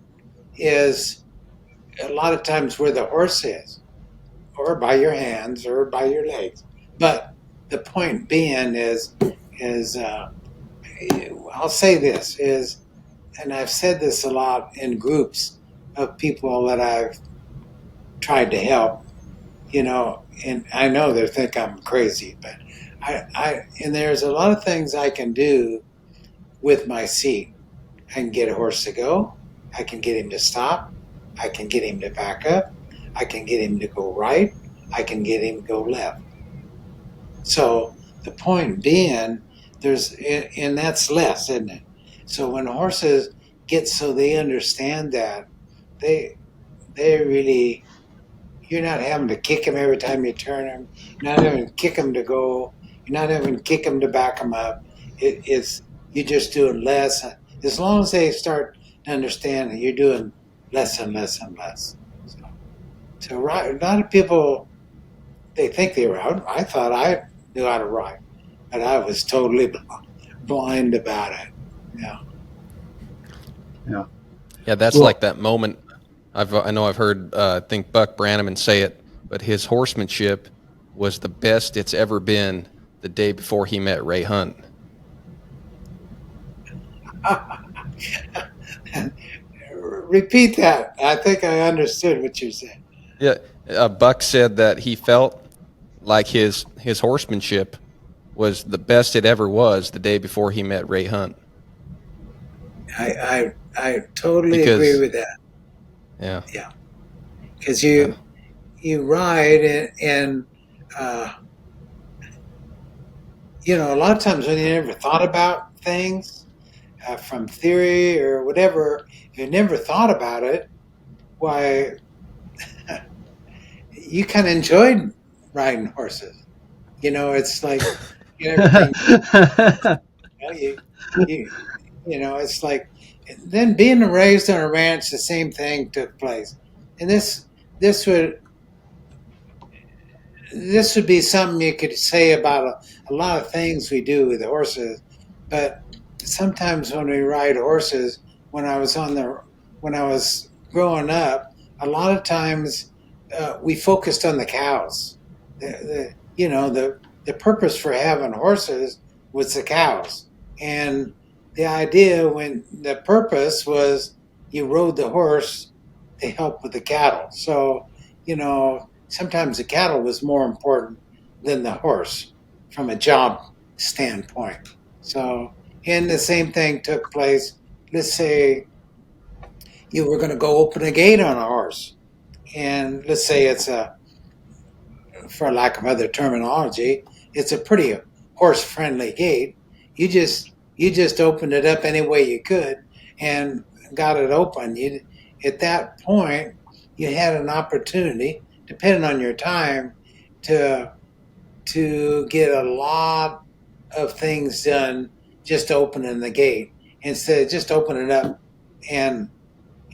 is a lot of times where the horse is, or by your hands, or by your legs. But the point being is I'll say this is, and I've said this a lot in groups of people that I've tried to help, and I know they think I'm crazy, but and there's a lot of things I can do with my seat. I can get a horse to go. I can get him to stop. I can get him to back up. I can get him to go right. I can get him to go left. So the point being, and that's less, isn't it? So when horses get so they understand that, they really, you're not having to kick them every time you turn them. You're not having to kick them to go. You're not having to kick them to back them up. It's you're just doing less. As long as they start to understand that you're doing less and less and less. So a lot of people, they think they ride. I thought I knew how to ride, but I was totally blind about it. Yeah. Yeah. Yeah, that's Well- like that moment. I know I've heard, I think Buck Brannaman say it, but his horsemanship was the best it's ever been the day before he met Ray Hunt. Repeat that. I think I understood what you said. Yeah, Buck said that he felt like his horsemanship was the best it ever was the day before he met Ray Hunt. I totally Because- agree with that. Yeah. Yeah, because you ride and a lot of times when you never thought about things from theory or whatever, if you never thought about it, why you kind of enjoyed riding horses. It's like everything. It's like then being raised on a ranch, the same thing took place, and this would be something you could say about a lot of things we do with horses, but sometimes when we ride horses, when I was growing up, a lot of times we focused on the cows. The purpose for having horses was the cows, and the idea when the purpose was you rode the horse to help with the cattle. So, sometimes the cattle was more important than the horse from a job standpoint. So, and the same thing took place. Let's say you were going to go open a gate on a horse, and let's say it's for lack of other terminology, it's a pretty horse-friendly gate. You just opened it up any way you could and got it open. At that point, you had an opportunity, depending on your time, to get a lot of things done just opening the gate instead of just opening it up, and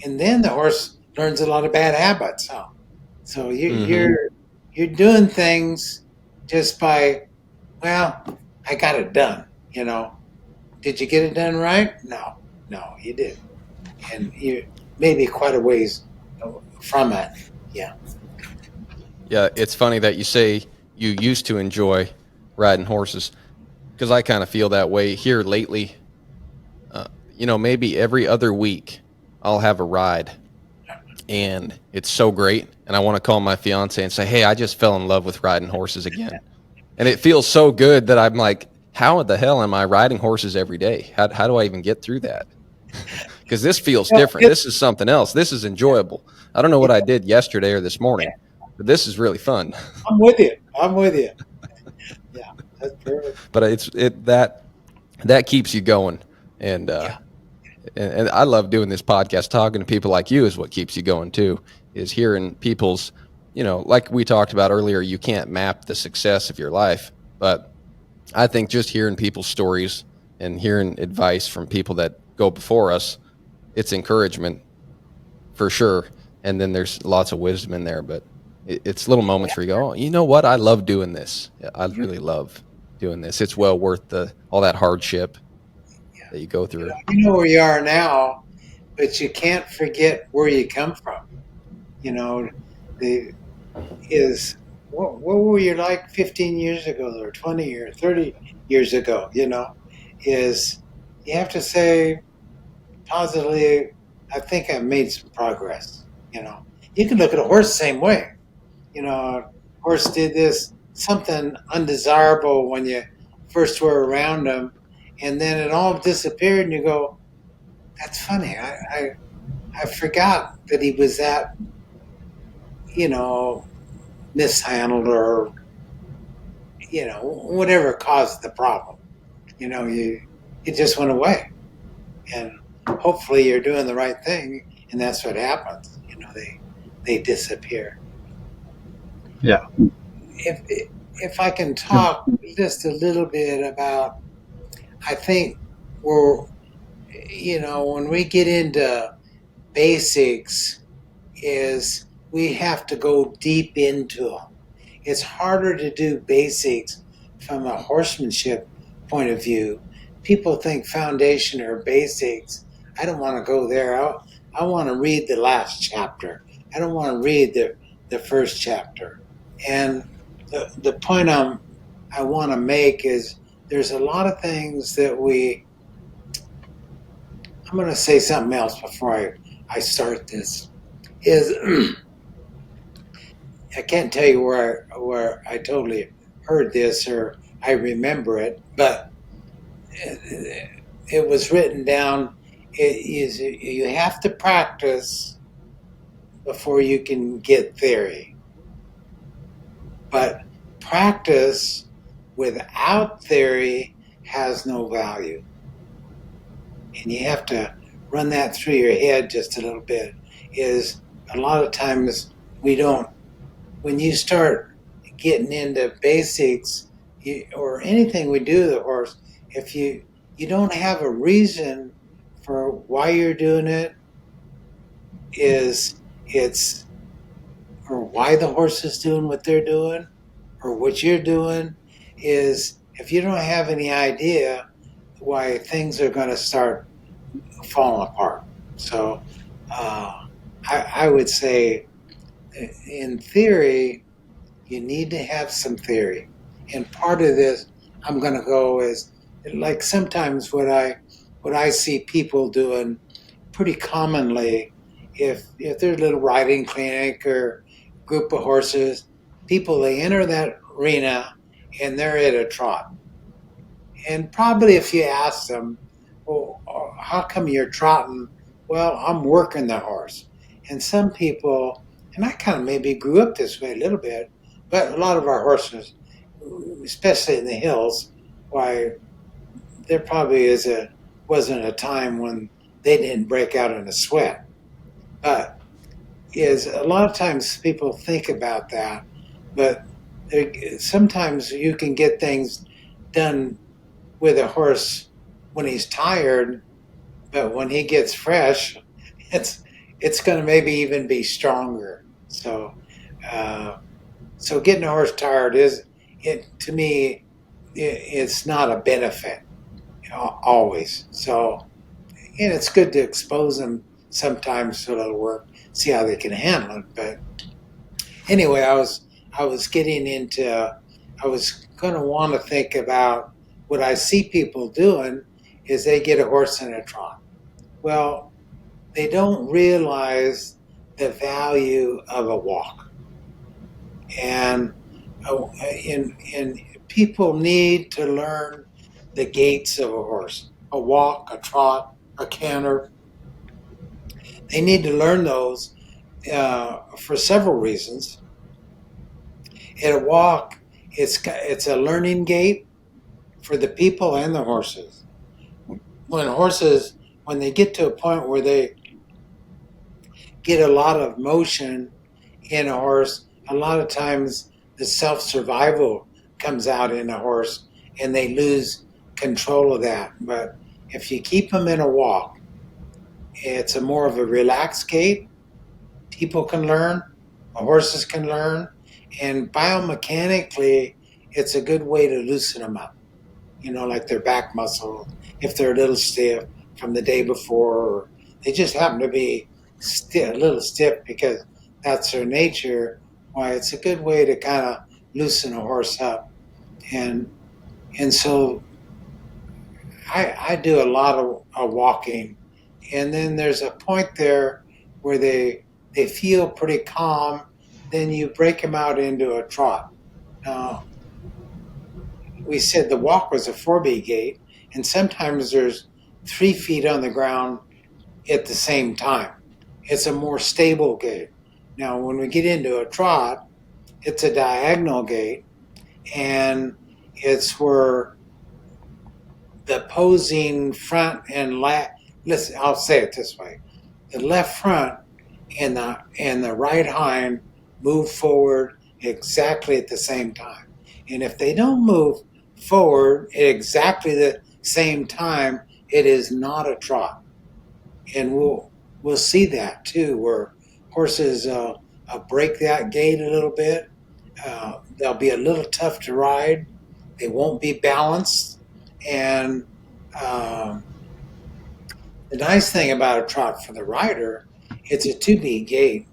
then the horse learns a lot of bad habits. So you're doing things just by, well, I got it done. Did you get it done right? No, you didn't, and you maybe quite a ways from it. Yeah. Yeah, it's funny that you say you used to enjoy riding horses, because I kind of feel that way here lately. Maybe every other week I'll have a ride and it's so great. And I want to call my fiance and say, hey, I just fell in love with riding horses again. And it feels so good that I'm like, how the hell am I riding horses every day? How do I even get through that? Because this feels different. This is something else. This is enjoyable. I don't know what I did yesterday or this morning, but this is really fun. I'm with you. Yeah, that's perfect. But that keeps you going. And, and I love doing this podcast. Talking to people like you is what keeps you going too, is hearing people's, like we talked about earlier, you can't map the success of your life, but I think just hearing people's stories and hearing advice from people that go before us, it's encouragement for sure. And then there's lots of wisdom in there, but it's little moments where you go, oh, you know what? I love doing this. I really love doing this. It's well worth all that hardship that you go through. You know where you are now, but you can't forget where you come from. What were you like 15 years ago or 20 or 30 years ago? Is you have to say positively, I think I've made some progress. You can look at a horse the same way. A horse did something undesirable when you first were around him, and then it all disappeared, and you go, that's funny. I forgot that he was that, mishandled or, whatever caused the problem. It just went away. And hopefully you're doing the right thing, and that's what happens. They disappear. Yeah. If I can talk just a little bit about, I think when we get into basics, is we have to go deep into them. It's harder to do basics from a horsemanship point of view. People think foundation or basics. I don't want to go there. I want to read the last chapter. I don't want to read the first chapter. And the point I want to make is there's a lot of things that I'm going to say something else before I start this. I can't tell you where I totally heard this or I remember it, but it was written down. You have to practice before you can get theory. But practice without theory has no value. And you have to run that through your head just a little bit. Is a lot of times when you start getting into basics or anything we do to the horse, if you don't have a reason for why you're doing it, or why the horse is doing what they're doing or what you're doing, is if you don't have any idea why things are going to start falling apart. So I would say in theory, you need to have some theory. And part of this I'm going to go is like sometimes what I see people doing pretty commonly, if there's a little riding clinic or group of horses, they enter that arena and they're at a trot. And probably if you ask them, well, how come you're trotting? Well, I'm working the horse. And some people, and I kind of maybe grew up this way a little bit, but a lot of our horses, especially in the hills, why there probably wasn't a time when they didn't break out in a sweat. But a lot of times people think about that, but sometimes you can get things done with a horse when he's tired, but when he gets fresh, it's going to maybe even be stronger. So getting a horse tired to me, it's not a benefit always. So, and it's good to expose them sometimes so it'll work, see how they can handle it. But anyway, I was getting into, I was going to want to think about what I see people doing is they get a horse in a trot. Well, they don't realize the value of a walk. And in people need to learn the gaits of a horse, a walk, a trot, a canter. They need to learn those for several reasons. In a walk, it's a learning gait for the people and the horses. When horses, when they get to a point where they get a lot of motion in a horse, a lot of times the self survival comes out in a horse and they lose control of that. But if you keep them in a walk, it's a more of a relaxed gait. People can learn, horses can learn, and biomechanically, it's a good way to loosen them up. You know, like their back muscle, if they're a little stiff from the day before, or they just happen to be a little stiff because that's their nature. Why, it's a good way to kind of loosen a horse up, and so I do a lot of walking, and then there's a point there where they feel pretty calm. Then you break them out into a trot. Now, we said the walk was a 4B gait, and sometimes there's 3 feet on the ground at the same time. It's a more stable gait. Now, when we get into a trot, it's a diagonal gait, and it's where the opposing front and left. Listen, I'll say it this way: the left front and the right hind move forward exactly at the same time. And if they don't move forward at exactly the same time, it is not a trot. And we'll see that too, where horses break that gait a little bit. They'll be a little tough to ride. They won't be balanced. And the nice thing about a trot for the rider, it's a 2B gait,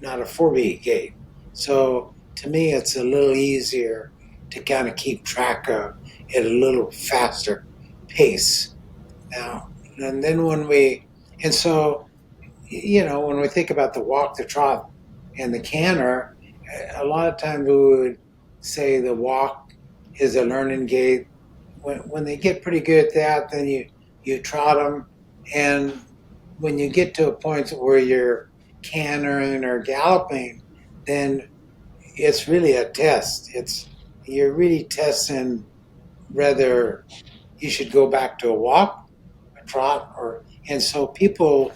not a 4B gait. So to me, it's a little easier to kind of keep track of at a little faster pace. Now, and then and so, you know, when we think about the walk, the trot, and the canter, a lot of times we would say the walk is a learning gait. When they get pretty good at that, then you trot them, and when you get to a point where you're cantering or galloping, then it's really a test. You're really testing whether you should go back to a walk, a trot, and so people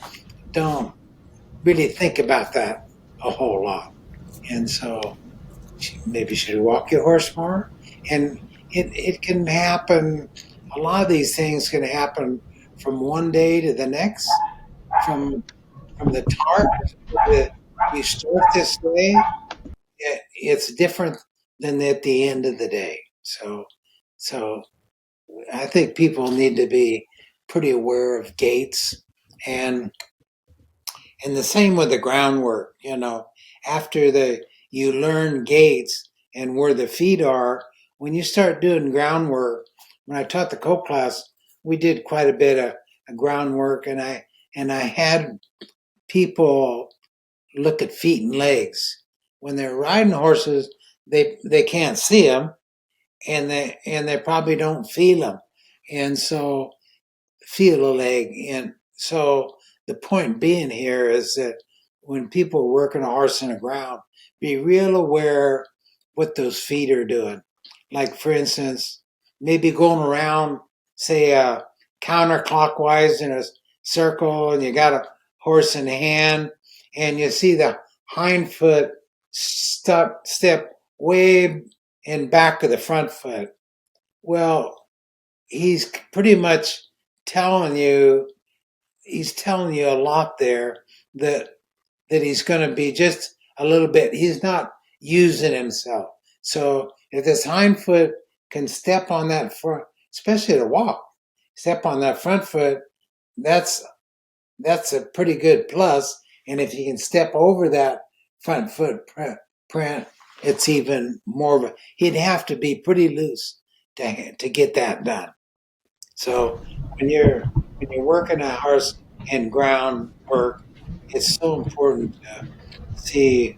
don't really think about that a whole lot. And so maybe should walk your horse more, and it can happen. A lot of these things can happen from one day to the next, from the start. We start this day, it's different than at the end of the day. So I think people need to be pretty aware of gaits, and the same with the groundwork. You know, after you learn gaits and where the feet are, when you start doing groundwork. When I taught the colt class, we did quite a bit of groundwork, and I had people look at feet and legs. When they're riding horses, they can't see them, and they probably don't feel them, and so feel a leg. And so the point being here is that when people are working a horse in the ground, be real aware what those feet are doing. Like for instance, maybe going around, say counterclockwise in a circle, and you got a horse in hand, and you see the hind foot step way in back of the front foot. Well, he's pretty much telling you a lot there, that he's going to be just a little bit, he's not using himself. So if this hind foot can step on that front, especially to walk, step on that front foot, that's a pretty good plus. And if you can step over that front footprint, it's even more of a, he'd have to be pretty loose to get that done. So when you're working a horse and groundwork, it's so important to see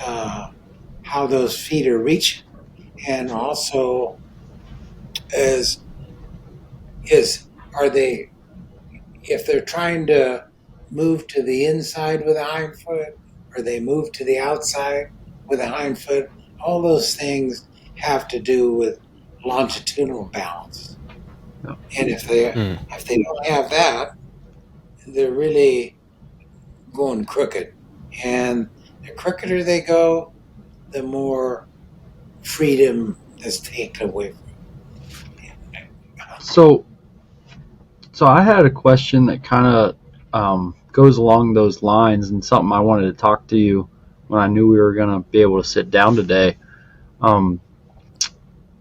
uh, how those feet are reaching, and also is is are they, if they're trying to move to the inside with a hind foot, or they move to the outside with a hind foot. All those things have to do with longitudinal balance. Yeah. And Hmm. if they don't have that, they're really going crooked. And the crookeder they go, the more freedom is taken away from So, so I had a question that kind of goes along those lines, and something I wanted to talk to you when I knew we were going to be able to sit down today. Um,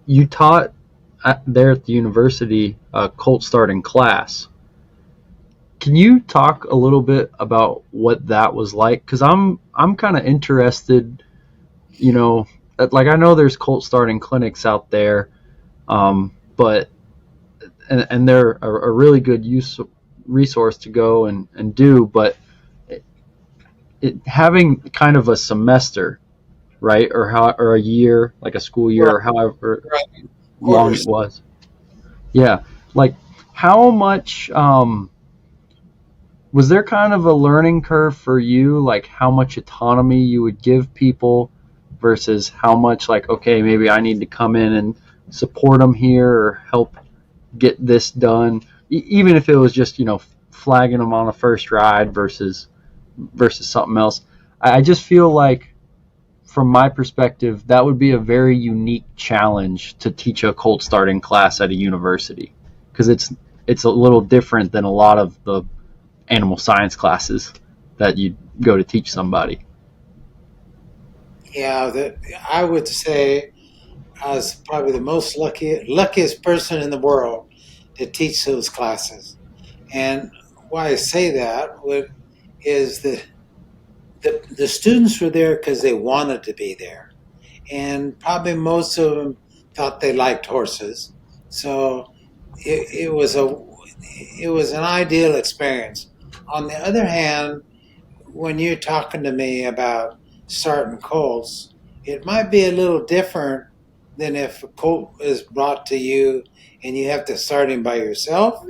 you taught there at the university a colt starting class. Can you talk a little bit about what that was like? Because I'm kind of interested. You know, like I know there's colt starting clinics out there, but and they're a really good resource to go and do. But having kind of a semester, right, or a year, like a school it. year, or however Right. long it Quarters. was. Yeah, like how much was there kind of a learning curve for you, like how much autonomy you would give people versus how much like, okay, maybe I need to come in and support them here or help get this done, even if it was just, flagging them on a first ride versus something else. I just feel like from my perspective that would be a very unique challenge to teach a colt starting class at a university, because it's a little different than a lot of the animal science classes that you go to teach somebody. Yeah, that I would say I was probably the luckiest person in the world to teach those classes. And why I say is that the students were there because they wanted to be there, and probably most of them thought they liked horses. So it was an ideal experience. On the other hand, when you're talking to me about starting colts, it might be a little different than if a colt is brought to you and you have to start him by yourself,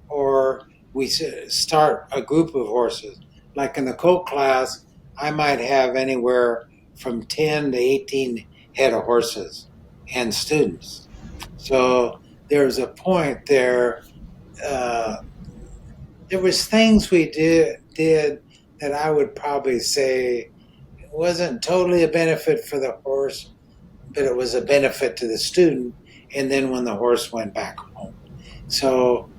or we start a group of horses. Like in the colt class, I might have anywhere from 10 to 18 head of horses and students. So there's a point there. Uh, there was things we did that I would probably say it wasn't totally a benefit for the horse, but it was a benefit to the student. And then when the horse went back home, so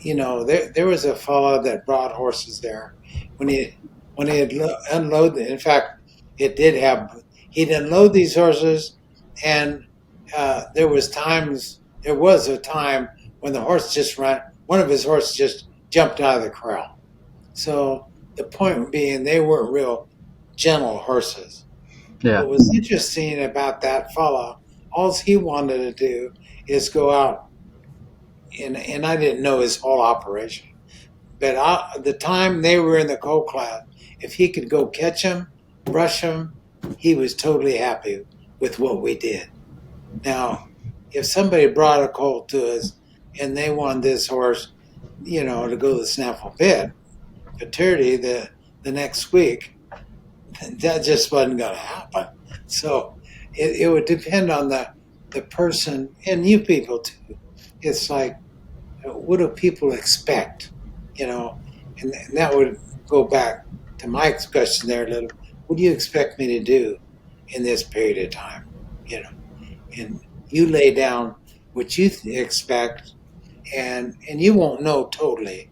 there was a fellow that brought horses there when he had unloaded. In fact, it did have he'd unload these horses, and there was a time when the horse just ran. One of his horses just jumped out of the corral. So the point being, they weren't real gentle horses. Yeah. What was interesting about that fellow, all he wanted to do is go out, and I didn't know his whole operation. But the time they were in the cold class, if he could go catch them, brush them, he was totally happy with what we did. Now, if somebody brought a colt to us and they wanted this horse, to go to the snaffle pit, paternity the next week, that just wasn't going to happen. So it would depend on the person and you people too. It's like, what do people expect? And that would go back to Mike's question there a little. What do you expect me to do in this period of time? You know, and you lay down what you expect, and you won't know totally,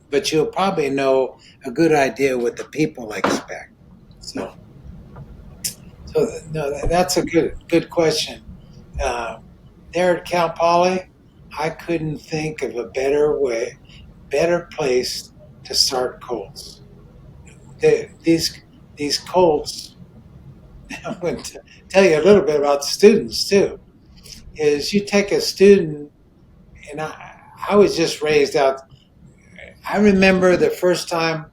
but you'll probably know a good idea what the people expect. So, no, that's a good question. Uh, there at Cal Poly, I couldn't think of a better place to start colts. These colts, I'm going to tell you a little bit about the students too. Is you take a student, and I was just raised out I remember the first time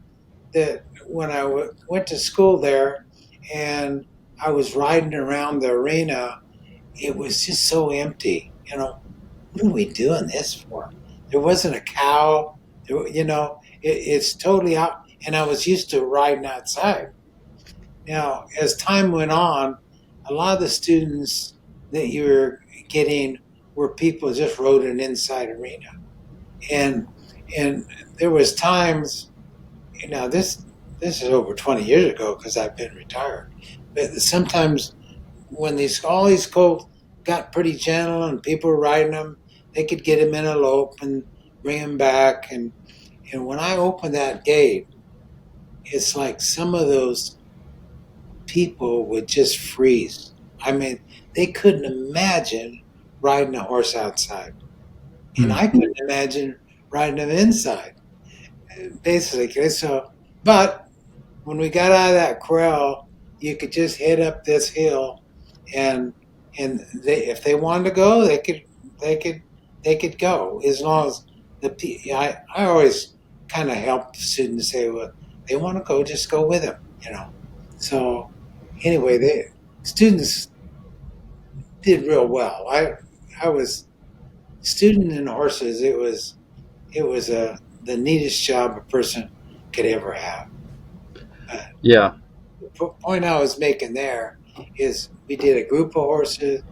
that when I went to school there, and I was riding around the arena, it was just so empty. What are we doing this for? There wasn't a cow. It's totally out. And I was used to riding outside. Now, as time went on, a lot of the students that you were getting were people just rode an inside arena, and and there was times. This is over 20 years ago because I've been retired, but sometimes when all these colts got pretty gentle and people were riding them, they could get them in a lope and bring them back. And when I opened that gate, it's like some of those people would just freeze. I mean, they couldn't imagine riding a horse outside, and Hmm. I couldn't imagine riding them inside. Basically, but when we got out of that corral, you could just head up this hill, and if they wanted to go, they could they could go as long as I always kind of help students say, well, they want to go, just go with them. So anyway, the students did real well. I was student in horses. It was the neatest job a person could ever have. Uh, Yeah. the point I was making there is we did a group of horses.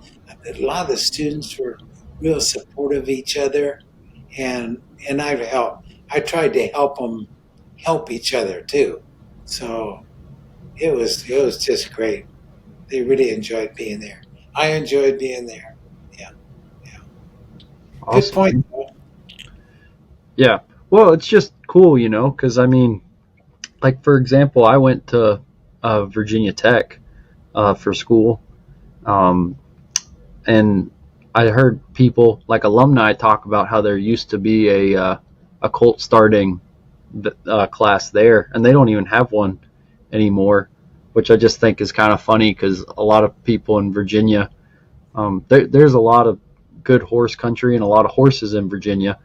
A lot of the students were real supportive of each other, and I tried to help them help each other too. So it was just great. They really enjoyed being there. I enjoyed being there. Yeah, yeah. Good point, Awesome. though. Yeah. Well, it's just cool, because I mean, like for example, I went to Virginia Tech for school, um, and I heard people like alumni talk about how there used to be a Colt starting class there, and they don't even have one anymore, which I just think is kind of funny because a lot of people in Virginia, there's a lot of good horse country and a lot of horses in Virginia,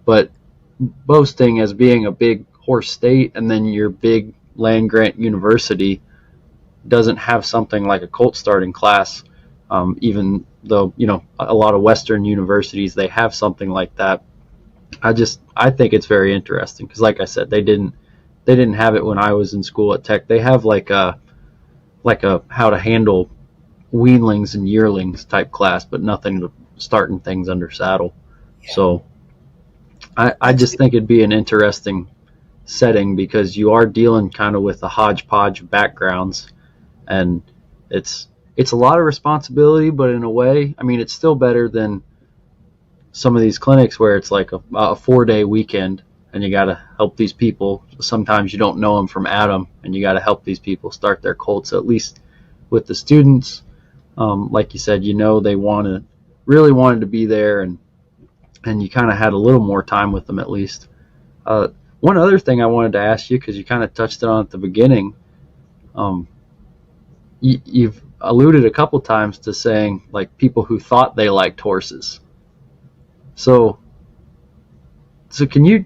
but boasting as being a big horse state and then your big land grant university doesn't have something like a colt starting class, even though a lot of Western universities they have something like that. I think it's very interesting because, like I said, they didn't have it when I was in school at Tech. They have like a how to handle weanlings and yearlings type class, but nothing to starting things under saddle. Yeah, So I that's just think it'd be an interesting setting because you are dealing kind of with a hodgepodge of backgrounds, and it's a lot of responsibility, but in a way, I mean, it's still better than some of these clinics where it's like a 4-day weekend and you got to help these people. Sometimes you don't know them from Adam, and you got to help these people start their colts. At least with the students, like you said, they really wanted to be there, and you kind of had a little more time with them at least. Uh, One other thing I wanted to ask you, because you kind of touched it on at the beginning, um, you've alluded a couple times to saying like people who thought they liked horses. So, so can you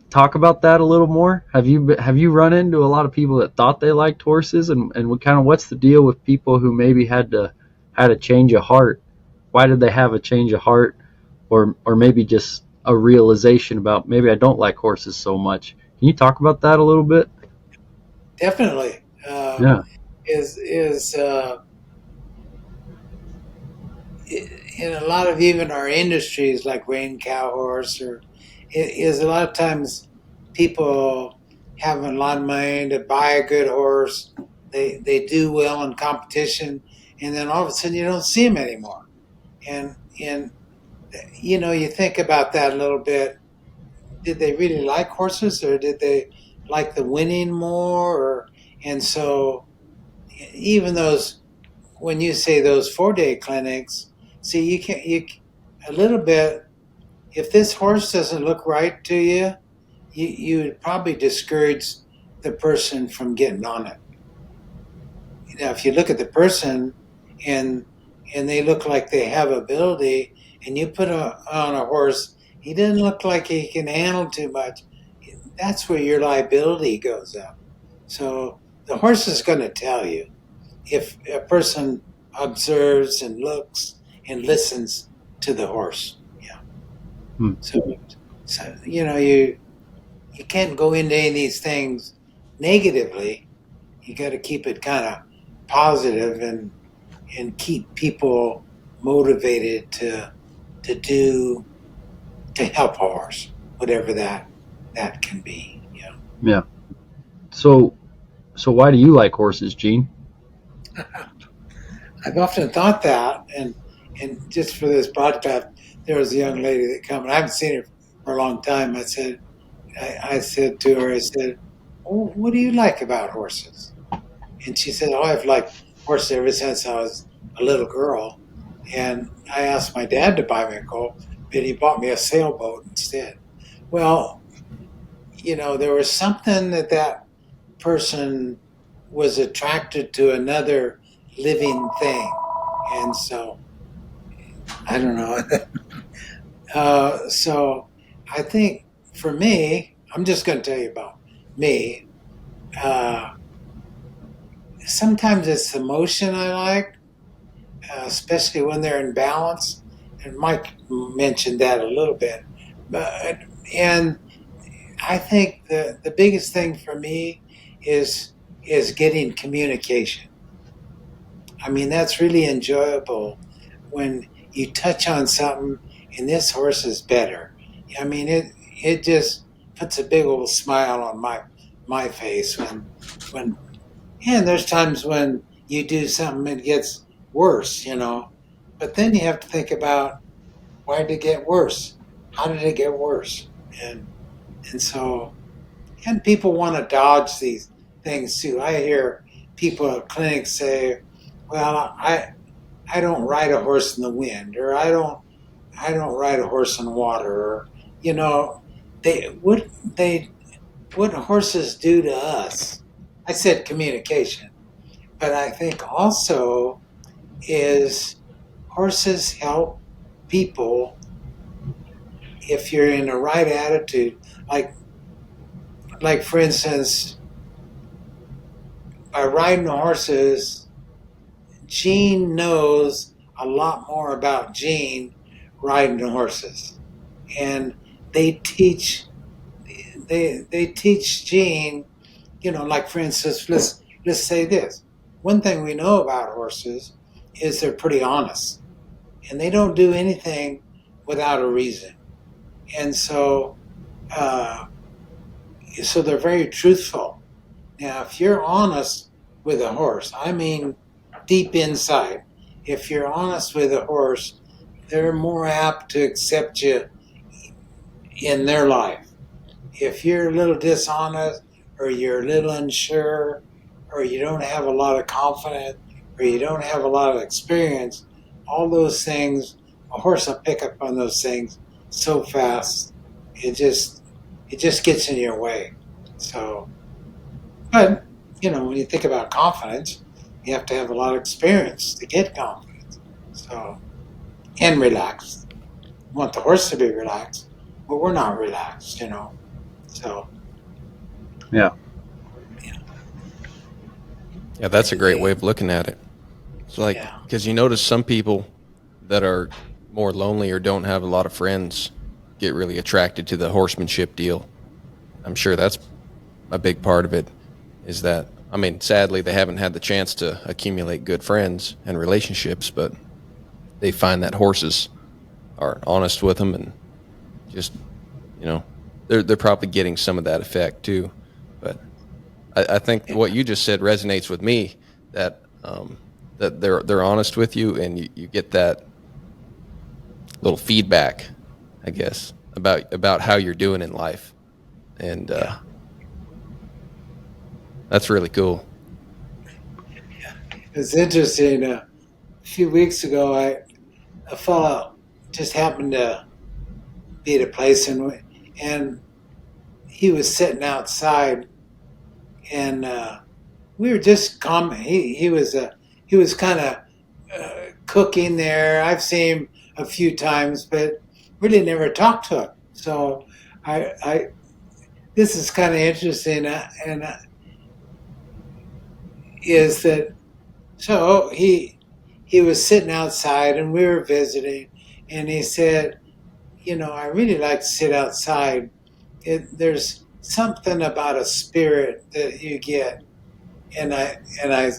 talk about that a little more? Have you run into a lot of people that thought they liked horses, and what's the deal with people who maybe had a change of heart? Why did they have a change of heart, or maybe just a realization about maybe I don't like horses so much? Can you talk about that a little bit? definitely Yeah. is in a lot of even our industries like rain cow horse or is a lot of times people have a lot of money to buy a good horse. They do well in competition, and then all of a sudden you don't see them anymore. And you think about that a little bit. Did they really like horses, or did they like the winning more? And so even those when you say those 4-day clinics, see you can you a little bit. If this horse doesn't look right to you, you would probably discourage the person from getting on it. If you look at the person and they look like they have ability, and you put on a horse, he doesn't look like he can handle too much. that's where your liability goes up. So the horse is going to tell you if a person observes and looks and listens to the horse. Yeah. Hmm. So you can't go into any of these things negatively. You got to keep it kind of positive and keep people motivated to help a horse, whatever that can be. Yeah. Yeah. So why do you like horses, Gene? I've often thought that, and just for this broadcast, there was a young lady that come, and I haven't seen her for a long time. I said to her, I said, "Oh, what do you like about horses?" And she said, "Oh, I've liked horses ever since I was a little girl." And I asked my dad to buy me a colt, but he bought me a sailboat instead. Well, there was something that person was attracted to another living thing. And so, I don't know. So I think for me, I'm just going to tell you about me. Uh, Sometimes it's the motion I like, especially when they're in balance. And Mike mentioned that a little bit. But, and I think the biggest thing for me is getting communication. I mean, that's really enjoyable when you touch on something and this horse is better. I mean, it just puts a big old smile on my face when and there's times when you do something and it gets worse. But then you have to think about why did it get worse? How did it get worse? And and so and people want to dodge these things too. I hear people at clinics say, "Well, I don't ride a horse in the wind," or I don't ride a horse in water," or you know, they what horses do to us. I said communication, but I think also is horses help people if you're in the right attitude. Like for instance, by riding horses, Gene knows a lot more about Gene riding the horses, and they teach they teach Gene. Like for instance, let's say this. One thing we know about horses is they're pretty honest, and they don't do anything without a reason, and uh, so they're very truthful. Now, if you're honest with a horse, I mean deep inside, if you're honest with a horse, they're more apt to accept you in their life. If you're a little dishonest, or you're a little unsure, or you don't have a lot of confidence, or you don't have a lot of experience, all those things, a horse will pick up on those things so fast. It just gets in your way. So, but when you think about confidence, you have to have a lot of experience to get confidence. So, and relaxed. You want the horse to be relaxed, but we're not relaxed. So, Yeah. Yeah, that's a great way of looking at it. It's like, yeah, because you notice some people that are more lonely or don't have a lot of friends get really attracted to the horsemanship deal. I'm sure that's a big part of it, is that, I mean, sadly, they haven't had the chance to accumulate good friends and relationships, but they find that horses are honest with them and just, they're probably getting some of that effect too. But I think what you just said resonates with me, that that they're honest with you, and you get that little feedback, I guess, about how you're doing in life, and that's really cool. it's interesting. A few weeks ago, a fellow just happened to be at a place, and he was sitting outside, and we were just he was kind of cooking there. I've seen him a few times, but really never talked to him. So I this is kind of interesting, and is that so he was sitting outside and we were visiting, and he said, I really like to sit outside. There's something about a spirit that you get, and I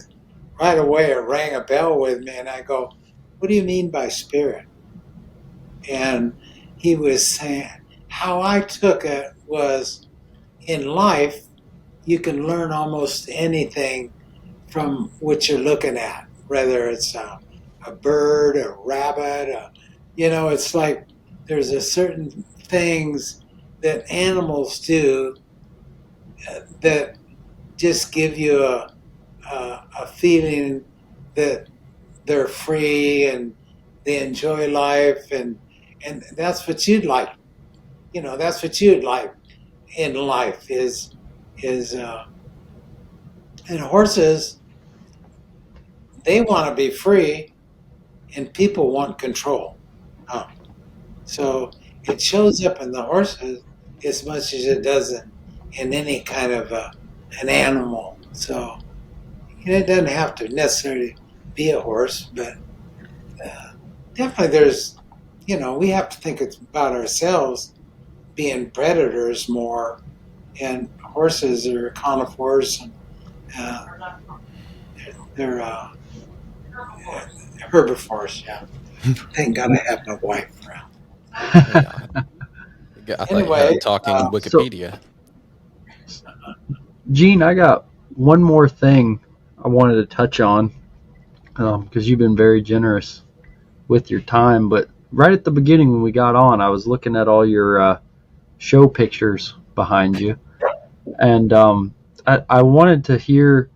right away it rang a bell with me, and I go, what do you mean by spirit? And he was saying how I took it was in life you can learn almost anything from what you're looking at, whether it's a bird, a rabbit, it's like there's a certain things that animals do that just give you a feeling that they're free and they enjoy life, and that's what you'd like. That's what you'd like in life is and horses, they want to be free, and people want control. Uh, so it shows up in the horses as much as it does in any kind of an animal. So it doesn't have to necessarily be a horse, but definitely there's, we have to think about ourselves being predators more, and horses are carnivores, and uh, they're herbivores. Yeah, thank God I have my wife around. Yeah. I thought you had Anyway, a talking So, Wikipedia. Gene, I got one more thing I wanted to touch on because you've been very generous with your time. But right at the beginning when we got on, I was looking at all your show pictures behind you, and I wanted to hear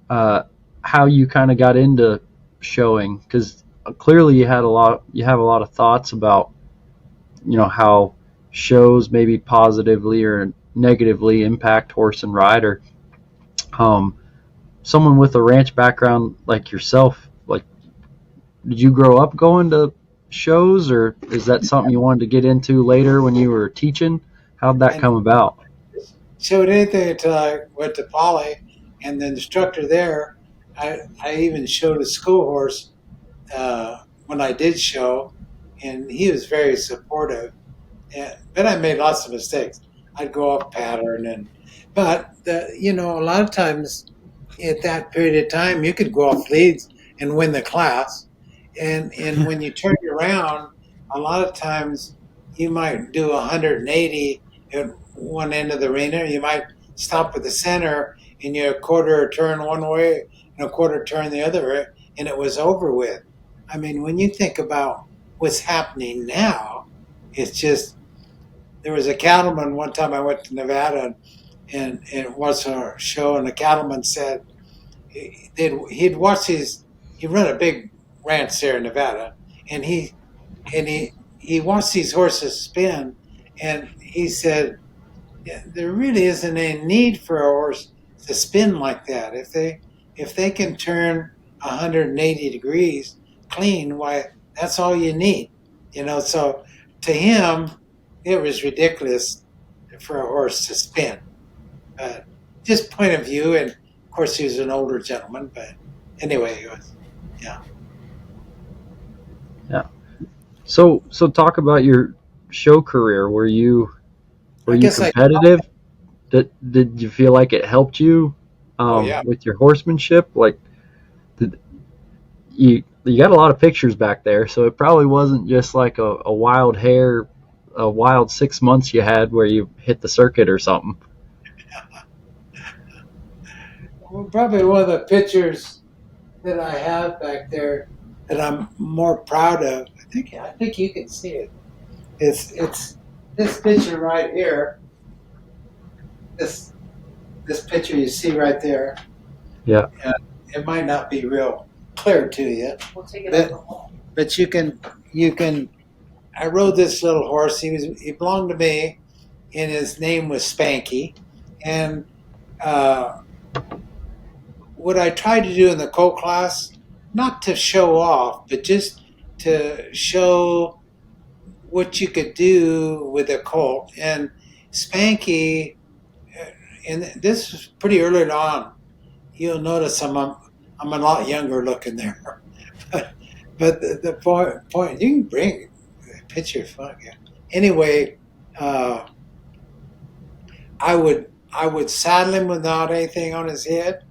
how you kind of got into showing, because clearly you have a lot of thoughts about how shows maybe positively or negatively impact horse and rider. Um, Someone with a ranch background like yourself, like, did you grow up going to shows, or is that something you wanted to get into later when you were teaching? How'd that I come about? showed anything until I went to Poly, and the instructor there, I even showed a school horse when I did show, and he was very supportive. And then I made lots of mistakes. I'd go off pattern, but a lot of times at that period of time you could go off leads and win the class, and when you turn it around, a lot of times you might do 180 at one end of the arena. You might stop at the center and you're a quarter turn one way and a quarter turn the other way, and it was over with. I mean, when you think about what's happening now, it's just there was a cattleman one time I went to Nevada, and it was a show, and the cattleman said he'd watched he run a big ranch there in Nevada, and he watched these horses spin, and he said, yeah, there really isn't any need for a horse to spin like that. If they can turn 180 degrees clean, why that's all you need. So to him, it was ridiculous for a horse to spin. But just point of view, and of course he was an older gentleman, but anyway, he was, yeah. Yeah. So talk about your show career. Were you I guess I, competitive? Did you feel like it helped you oh yeah, with your horsemanship? Like, did you got a lot of pictures back there, so it probably wasn't just like a wild 6 months you had where you hit the circuit or something. well, probably one of the pictures that I have back there that I'm more proud of. I think you can see it. It's this picture right here. This this picture you see right there. Yeah. It might not be real clear to you, We'll take it but off the wall. but you can. I rode this little horse. He belonged to me, and his name was Spanky. And uh, what I tried to do in the colt class, not to show off, but just to show what you could do with a colt. And Spanky and this is pretty early on. You'll notice I'm a lot younger looking there. But the point you can bring a picture of fun. Yeah. Anyway, I would saddle him without anything on his head,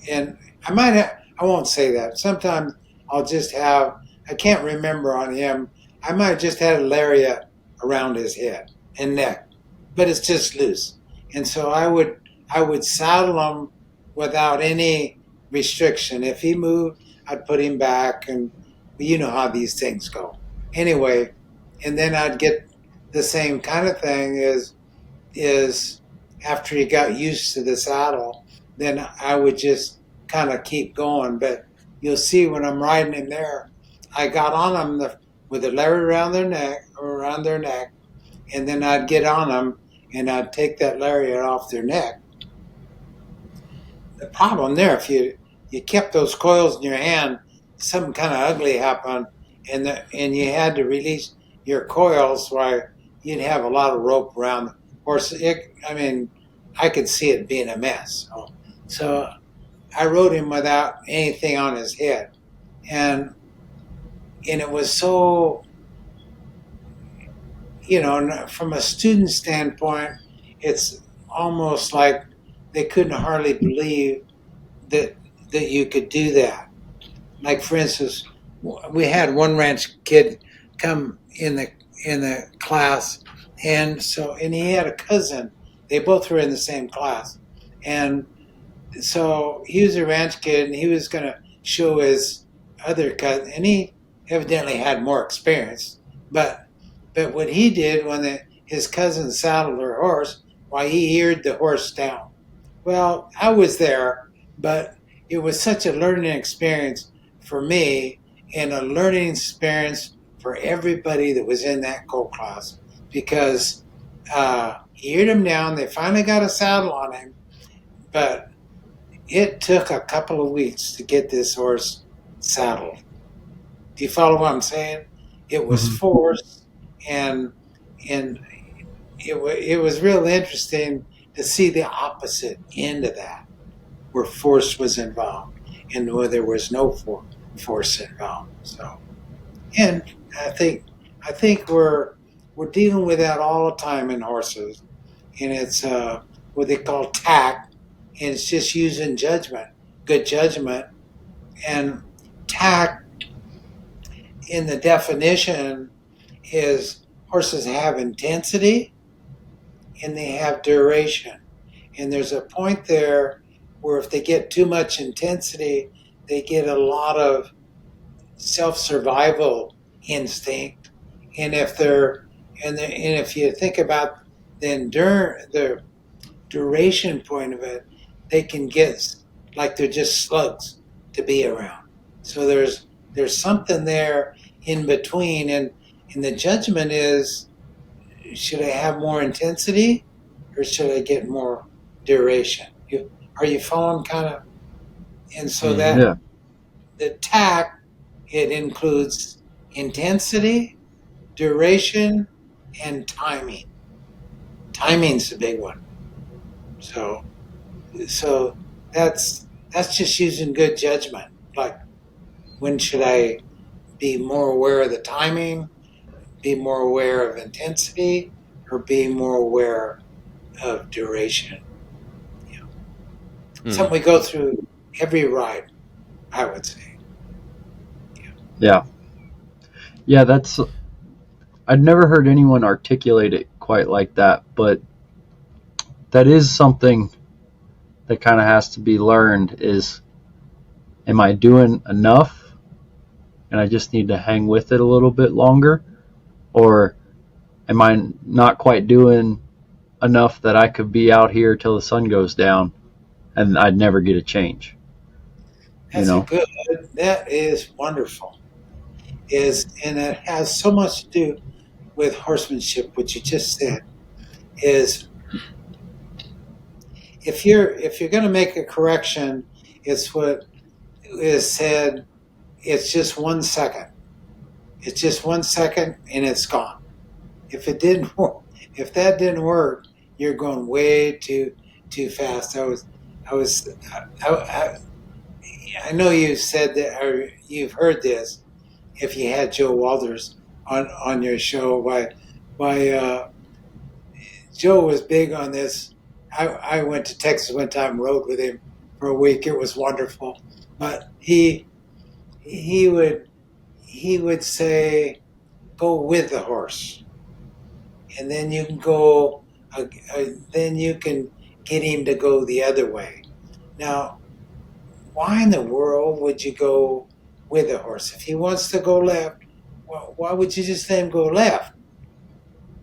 and I won't say that. Sometimes I'll just have I can't remember on him. I might have just had a lariat around his head and neck, but it's just loose. And so I would saddle him without any restriction. If he moved, I'd put him back, and you know how these things go. Anyway, and then I'd get the same kind of thing is after he got used to the saddle, then I would just kind of keep going. But you'll see when I'm riding him there, I got on them with a lariat around their neck, and then I'd get on them and I'd take that lariat off their neck. The problem there, if you kept those coils in your hand, something kind of ugly happened, and you had to release your coils, why you'd have a lot of rope around the horse. I could see it being a mess. So I rode him without anything on his head, and it was so, from a student standpoint, it's almost like they couldn't hardly believe that you could do that. Like, for instance, we had one ranch kid come in the class, and he had a cousin. They both were in the same class, and so he was a ranch kid, and he was going to show his other cousin, and he evidently had more experience. But what he did when his cousin saddled her horse, why, he eared the horse down. Well, I was there, but it was such a learning experience for me and a learning experience for everybody that was in that colt class, because he eared him down. They finally got a saddle on him, but it took a couple of weeks to get this horse saddled. Do you follow what I'm saying? It was forced, and it was real interesting to see the opposite end of that, where force was involved and where there was no force involved. So, and I think we're dealing with that all the time in horses, and it's what they call tact, and it's just using good judgment, and tact in the definition is horses have intensity and they have duration. And there's a point there where if they get too much intensity, they get a lot of self-survival instinct. And if you think about the duration point of it, they can get like they're just slugs to be around. So there's something there in between, and the judgment is, should I have more intensity or should I get more duration? Are you following kind of? And so that the tact, it includes intensity, duration, and timing. Timing's the big one. So that's just using good judgment. Like, when should I be more aware of the timing, be more aware of intensity, or be more aware of duration? Something we go through every ride, I would say. Yeah, that's. I'd never heard anyone articulate it quite like that, but that is something that kind of has to be learned. Is, am I doing enough and I just need to hang with it a little bit longer, or am I not quite doing enough that I could be out here till the sun goes down and I'd never get a change? That is wonderful. And it has so much to do with horsemanship, what you just said, is if you're going to make a correction, it's what is said, it's just 1 second. It's just 1 second and it's gone. If that didn't work, you're going way too fast. I was, I, I know you said that, or you've heard this. If you had Joe Walters on your show, why Joe was big on this. I went to Texas one time, rode with him for a week. It was wonderful, but he would say, go with the horse, and then you can go. Then you can get him to go the other way. Now, why in the world would you go with a horse if he wants to go left? Well, why would you just let him go left?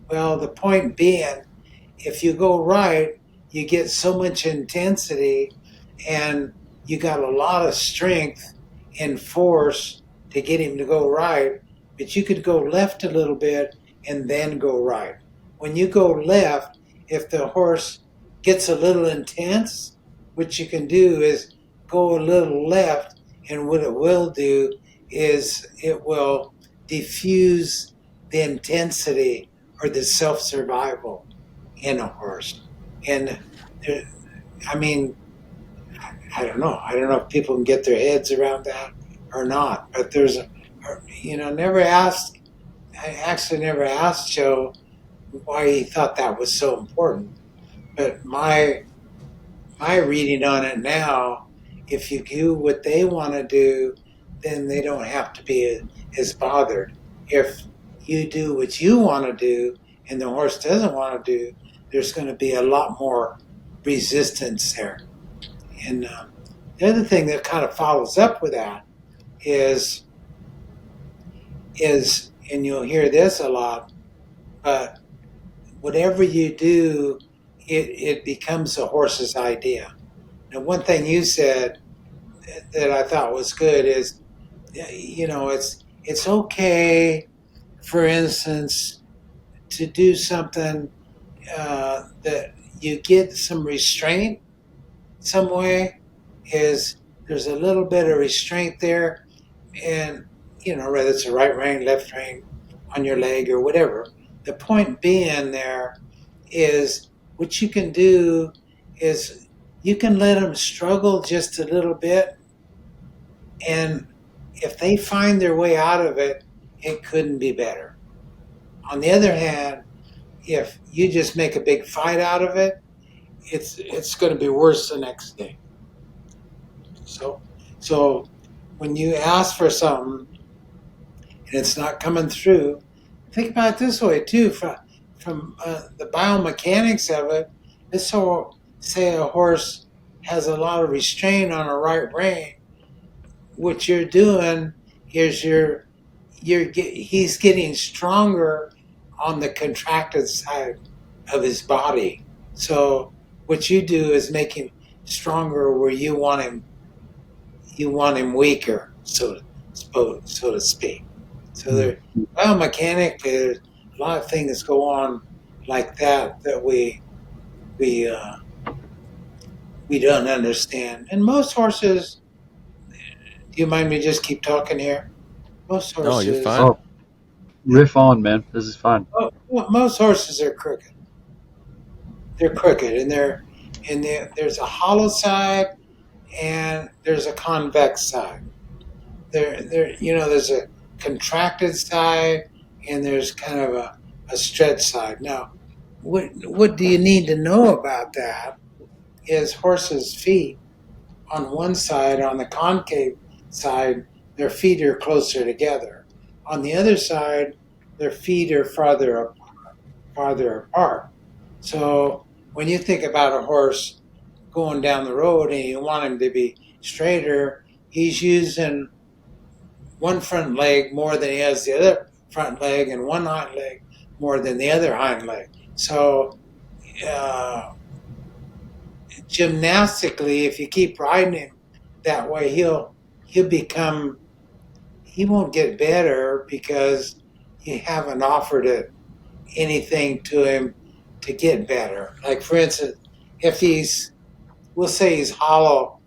Well, the point being, if you go right, you get so much intensity and you got a lot of strength and force to get him to go right, but you could go left a little bit and then go right. When you go left, if the horse gets a little intense, what you can do is go a little left, and what it will do is it will diffuse the intensity or the self-survival in a horse. And there, I mean, I don't know. I don't know if people can get their heads around that or not. But there's never asked. I actually never asked Joe why he thought that was so important. But my reading on it now, if you do what they want to do, then they don't have to be as bothered. If you do what you want to do and the horse doesn't want to do, there's going to be a lot more resistance there. And the other thing that kind of follows up with that is, and you'll hear this a lot, but whatever you do, it becomes a horse's idea. Now, one thing you said that I thought was good is, it's okay, for instance, to do something that you get some restraint some way, is there's a little bit of restraint there, and whether it's a right rein, left rein on your leg or whatever. The point being there is what you can do is you can let them struggle just a little bit, and if they find their way out of it, it couldn't be better. On the other hand, if you just make a big fight out of it, it's going to be worse the next day. So when you ask for something and it's not coming through, think about it this way too. From the biomechanics of it, let's say a horse has a lot of restraint on a right rein. What you're doing is he's getting stronger on the contracted side of his body. So what you do is make him stronger where you want him weaker, so to speak. So there, biomechanically, there's a lot of things go on like that we don't understand. And most horses, do you mind me just keep talking here? Most horses. No, you're fine. Oh, riff on, man. This is fine. Most horses are crooked. They're crooked, and there's a hollow side and there's a convex side. There's a contracted side and there's kind of a stretch side. Now, what do you need to know about that is horses' feet on one side, on the concave side, their feet are closer together. On the other side, their feet are farther apart. So when you think about a horse going down the road and you want him to be straighter, he's using one front leg more than he has the other front leg, and one hind leg more than the other hind leg. So gymnastically, if you keep riding him that way, he won't get better because you haven't offered anything to him to get better. Like, for instance, if we'll say he's hollow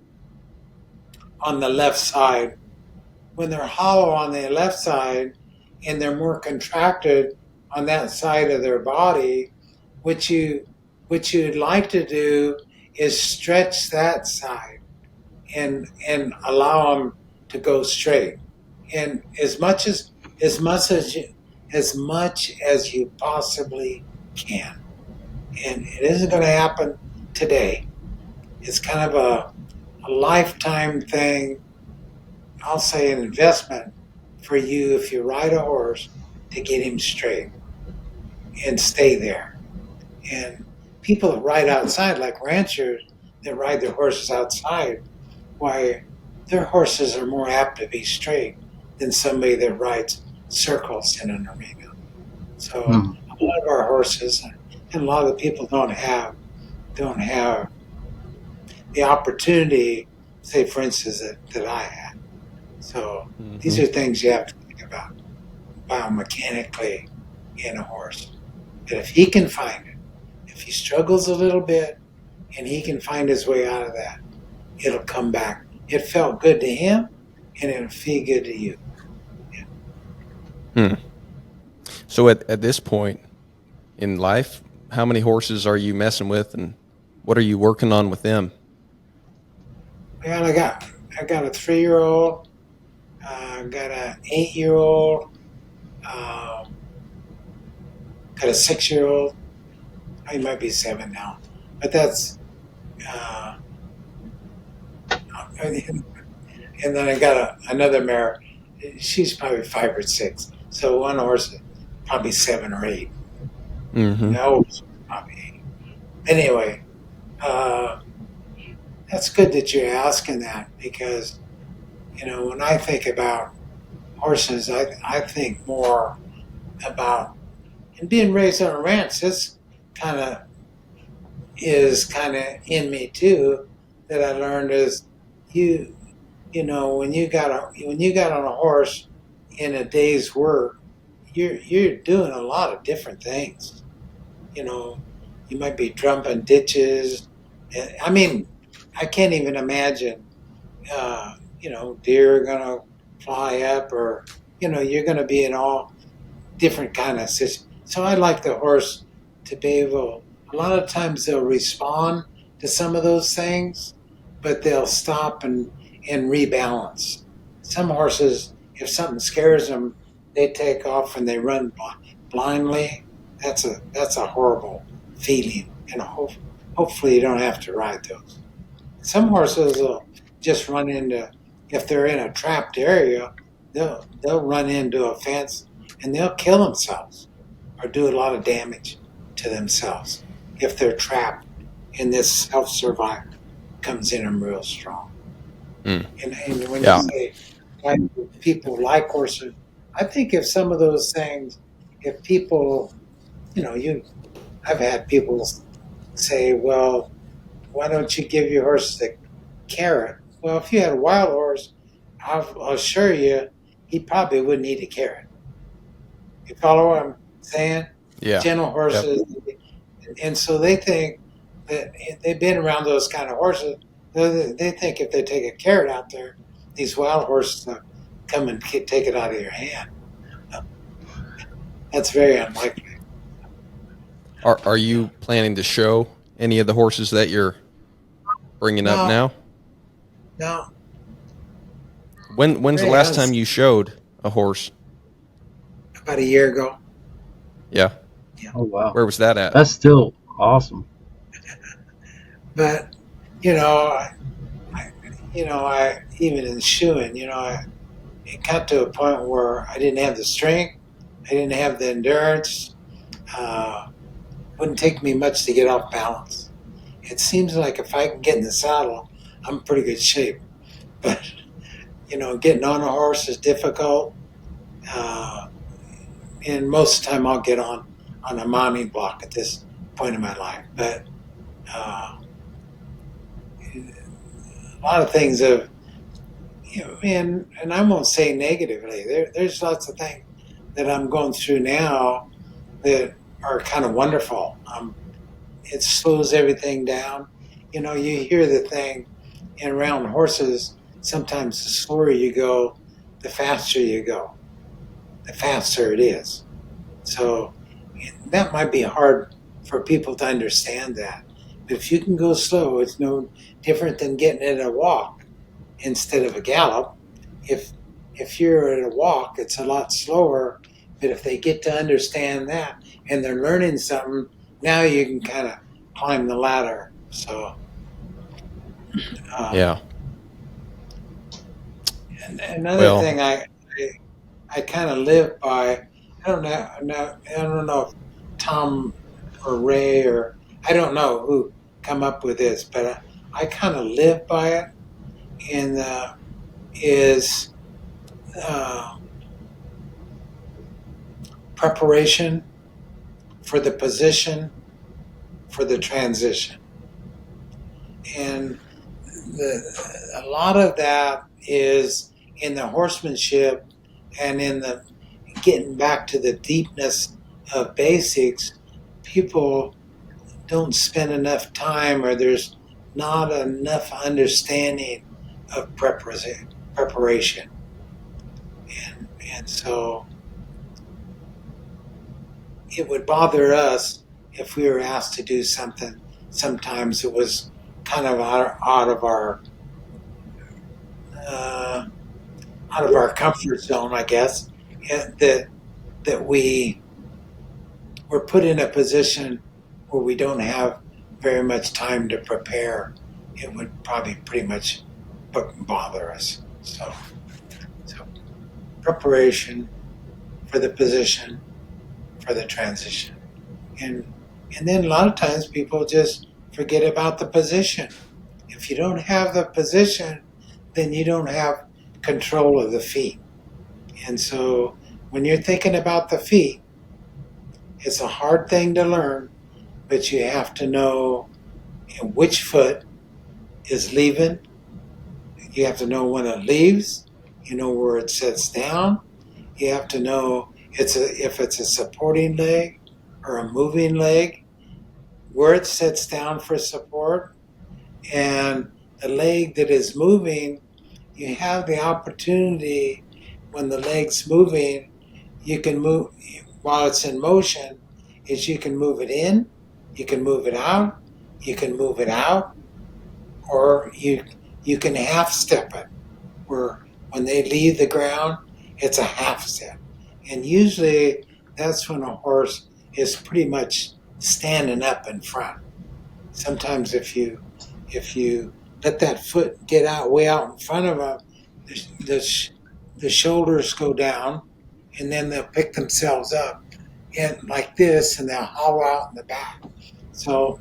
on the left side. When they're hollow on the left side and they're more contracted on that side of their body, what you what you'd like to do is stretch that side and allow them to go straight. And as much as you possibly can. And it isn't going to happen today. It's kind of a lifetime thing. I'll say an investment for you if you ride a horse to get him straight and stay there. And people that ride outside, like ranchers that ride their horses outside, why their horses are more apt to be straight than somebody that rides circles in an arena. So a lot of our horses and a lot of the people don't have the opportunity, say for instance, that I had. So these are things you have to think about biomechanically in a horse. That if he can find it, if he struggles a little bit and he can find his way out of that, it'll come back. It felt good to him and it'll feel good to you. Yeah. So at this point in life, how many horses are you messing with and what are you working on with them? Well, I got a 3-year-old, got an 8-year-old, got a 6-year-old. He might be 7 now, but that's. And then I got another mare. She's probably 5 or 6. So one horse is probably 7 or 8. Mm-hmm. No, probably 8. Anyway, that's good that you're asking that because, when I think about horses, I think more about, and being raised on a ranch, this is kind of in me too, that I learned is when you got on a horse in a day's work, you're doing a lot of different things. You might be drumping ditches. I mean, I can't even imagine, deer are going to fly up or, you're going to be in all different kind of situations. So I like the horse to be able, a lot of times they'll respond to some of those things, but they'll stop and rebalance. Some horses, if something scares them, they take off and they run blindly. That's a horrible feeling, and hopefully you don't have to ride those. Some horses will just run into, if they're in a trapped area, they'll run into a fence and they'll kill themselves or do a lot of damage to themselves if they're trapped and this self-survival comes in them real strong. And when you say why do people like horses, I think if some of those things, if people, I've had people say, well, why don't you give your horse the carrot? Well, if you had a wild horse, I'll assure you, he probably wouldn't eat a carrot. You follow what I'm saying? Yeah. Gentle horses. Yep. And so they think that they've been around those kind of horses. They think if they take a carrot out there, these wild horses will come and take it out of your hand. That's very unlikely. Are you planning to show any of the horses that you're bringing up now? No. When's the last time you showed a horse? About a year ago. Yeah. Oh wow. Where was that at? That's still awesome. But I even in shoeing, it got to a point where I didn't have the strength, I didn't have the endurance. Wouldn't take me much to get off balance. It seems like if I can get in the saddle, I'm in pretty good shape. But getting on a horse is difficult. And most of the time I'll get on a mounting block at this point in my life. But a lot of things have, and I won't say negatively. There's lots of things that I'm going through now that are kind of wonderful. It slows everything down. You hear the thing, and around horses, sometimes the slower you go, the faster you go. The faster it is. So that might be hard for people to understand that. But if you can go slow, it's no different than getting at a walk instead of a gallop. If you're at a walk, it's a lot slower. But if they get to understand that and they're learning something, now you can kind of climb the ladder. So, Yeah. And another Well, thing I kind of live by. I don't know if Tom or Ray or I don't know who come up with this, but I kind of live by it. And is preparation for the position for the transition, and a lot of that is in the horsemanship and in the getting back to the deepness of basics. People don't spend enough time, or there's not enough understanding of preparation. And so it would bother us if we were asked to do something. Sometimes it was kind of out of our comfort zone, I guess, that we were put in a position where we don't have very much time to prepare. It would probably pretty much bother us. So preparation for the position, for the transition. And then a lot of times people just forget about the position. If you don't have the position, then you don't have control of the feet. And so when you're thinking about the feet, it's a hard thing to learn, but you have to know which foot is leaving. You have to know when it leaves. You know where it sets down. You have to know if it's a supporting leg or a moving leg, where it sets down for support. And the leg that is moving, you have the opportunity when the leg's moving, you can move while it's in motion, is you can move it in, you can move it out, you can move it out, or you can half step it, where when they leave the ground, it's a half step. And usually that's when a horse is pretty much standing up in front. Sometimes if you let that foot get way out in front of them, the shoulders go down, and then they'll pick themselves up and like this, and they'll hollow out in the back. So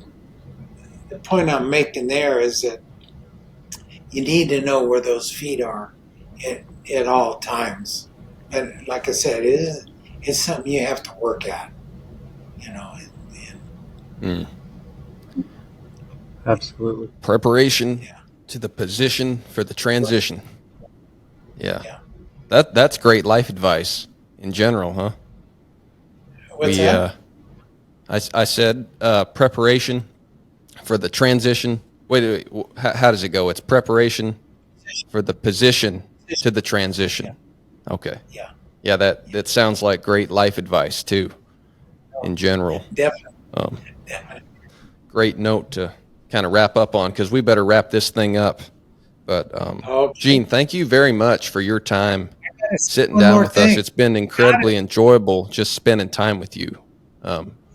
the point I'm making there is that you need to know where those feet are at all times. But like I said, it's something you have to work at, you know. Absolutely. preparation Yeah. to the position for the transition. Yeah. Yeah. That's great life advice in general, huh? What's that? I said preparation for the transition. Wait, how does it go? It's preparation for the position to the transition. Okay. Yeah. Yeah, that sounds like great life advice too, in general. Definitely. Great note to kind of wrap up on, because we better wrap this thing up. But Okay. Gene, thank you very much for your time sitting One down more with us. thing. It's been incredibly enjoyable just spending time with you,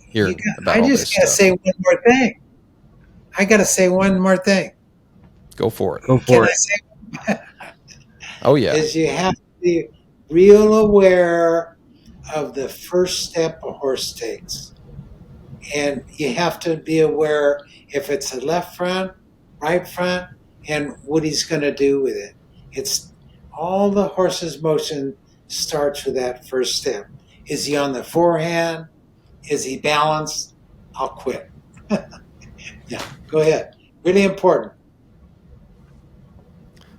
hearing about I all just this gotta stuff. say one more thing. I gotta say one more thing. Go for it. Go Can for I it. say? Oh yeah. Is you have to be real aware of the first step a horse takes. And you have to be aware if it's a left front, right front, and what he's going to do with it. It's all the horse's motion starts with that first step. Is he on the forehand? Is he balanced? I'll quit. Yeah, go ahead. Really important.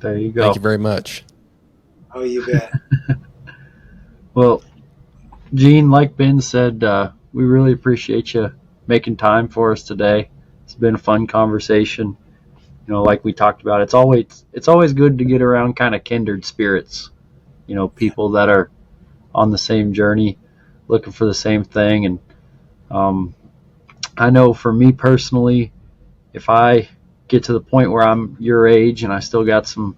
There you go. Thank you very much. Oh, you bet. Well, Gene, like Ben said, we really appreciate you making time for us today. It's been a fun conversation. You know, like we talked about, it's always good to get around kind of kindred spirits. You know, people that are on the same journey, looking for the same thing. And I know for me personally, if I get to the point where I'm your age and I still got some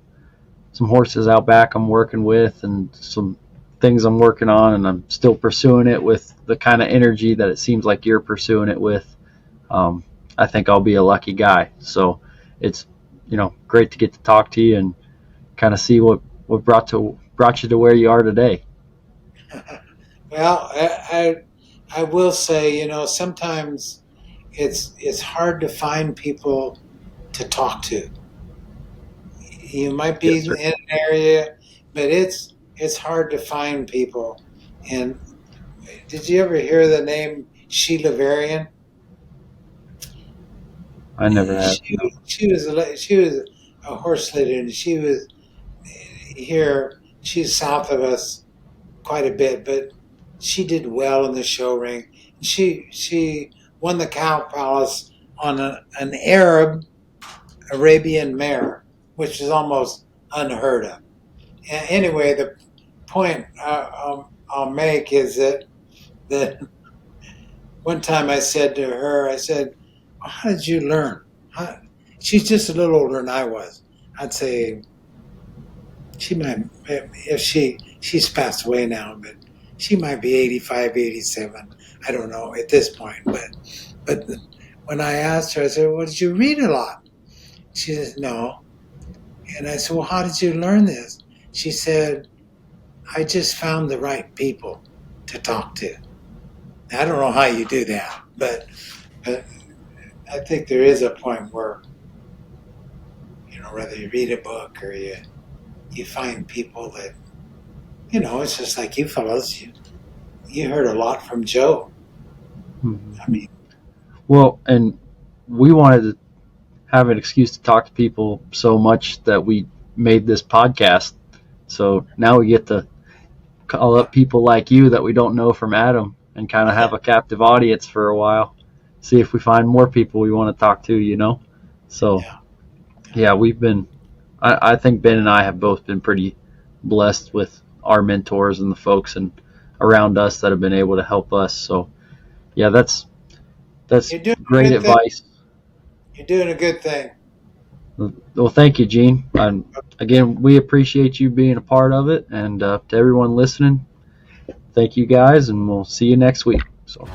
horses out back I'm working with and some things I'm working on, and I'm still pursuing it with the kind of energy that it seems like you're pursuing it with, I think I'll be a lucky guy. So it's, great to get to talk to you and kind of see what brought you to where you are today. Well, I will say, sometimes it's hard to find people to talk to. You might be Yes, in sir. an area, but it's hard to find people. And did you ever hear the name Sheila Varian? I never have. No. She was a horse leader, and she was here. She's south of us quite a bit, but she did well in the show ring. She won the Cow Palace on an Arab Arabian mare, which is almost unheard of. Anyway, the point I'll make is that one time I said to her, I said, "How did you learn?" She's just a little older than I was. I'd say she might, if she's passed away now, but she might be 85, 87. I don't know at this point. But when I asked her, I said, "Well, did you read a lot?" She says, "No." And I said, "Well, how did you learn this?" She said, "I just found the right people to talk to." Now, I don't know how you do that, but I think there is a point where, whether you read a book or you find people that, it's just like you fellows. You heard a lot from Joe. Mhm. I mean, Well, and we wanted to have an excuse to talk to people so much that we made this podcast. So now we get to call up people like you that we don't know from Adam and kind of have a captive audience for a while. See if we find more people we want to talk to. So, yeah. yeah, I think Ben and I have both been pretty blessed with our mentors and the folks and around us that have been able to help us. So, yeah, that's You're doing a great good thing. advice. You're doing a good thing. Well, thank you, Gene. And again, we appreciate you being a part of it. And to everyone listening, thank you guys, and we'll see you next week. So.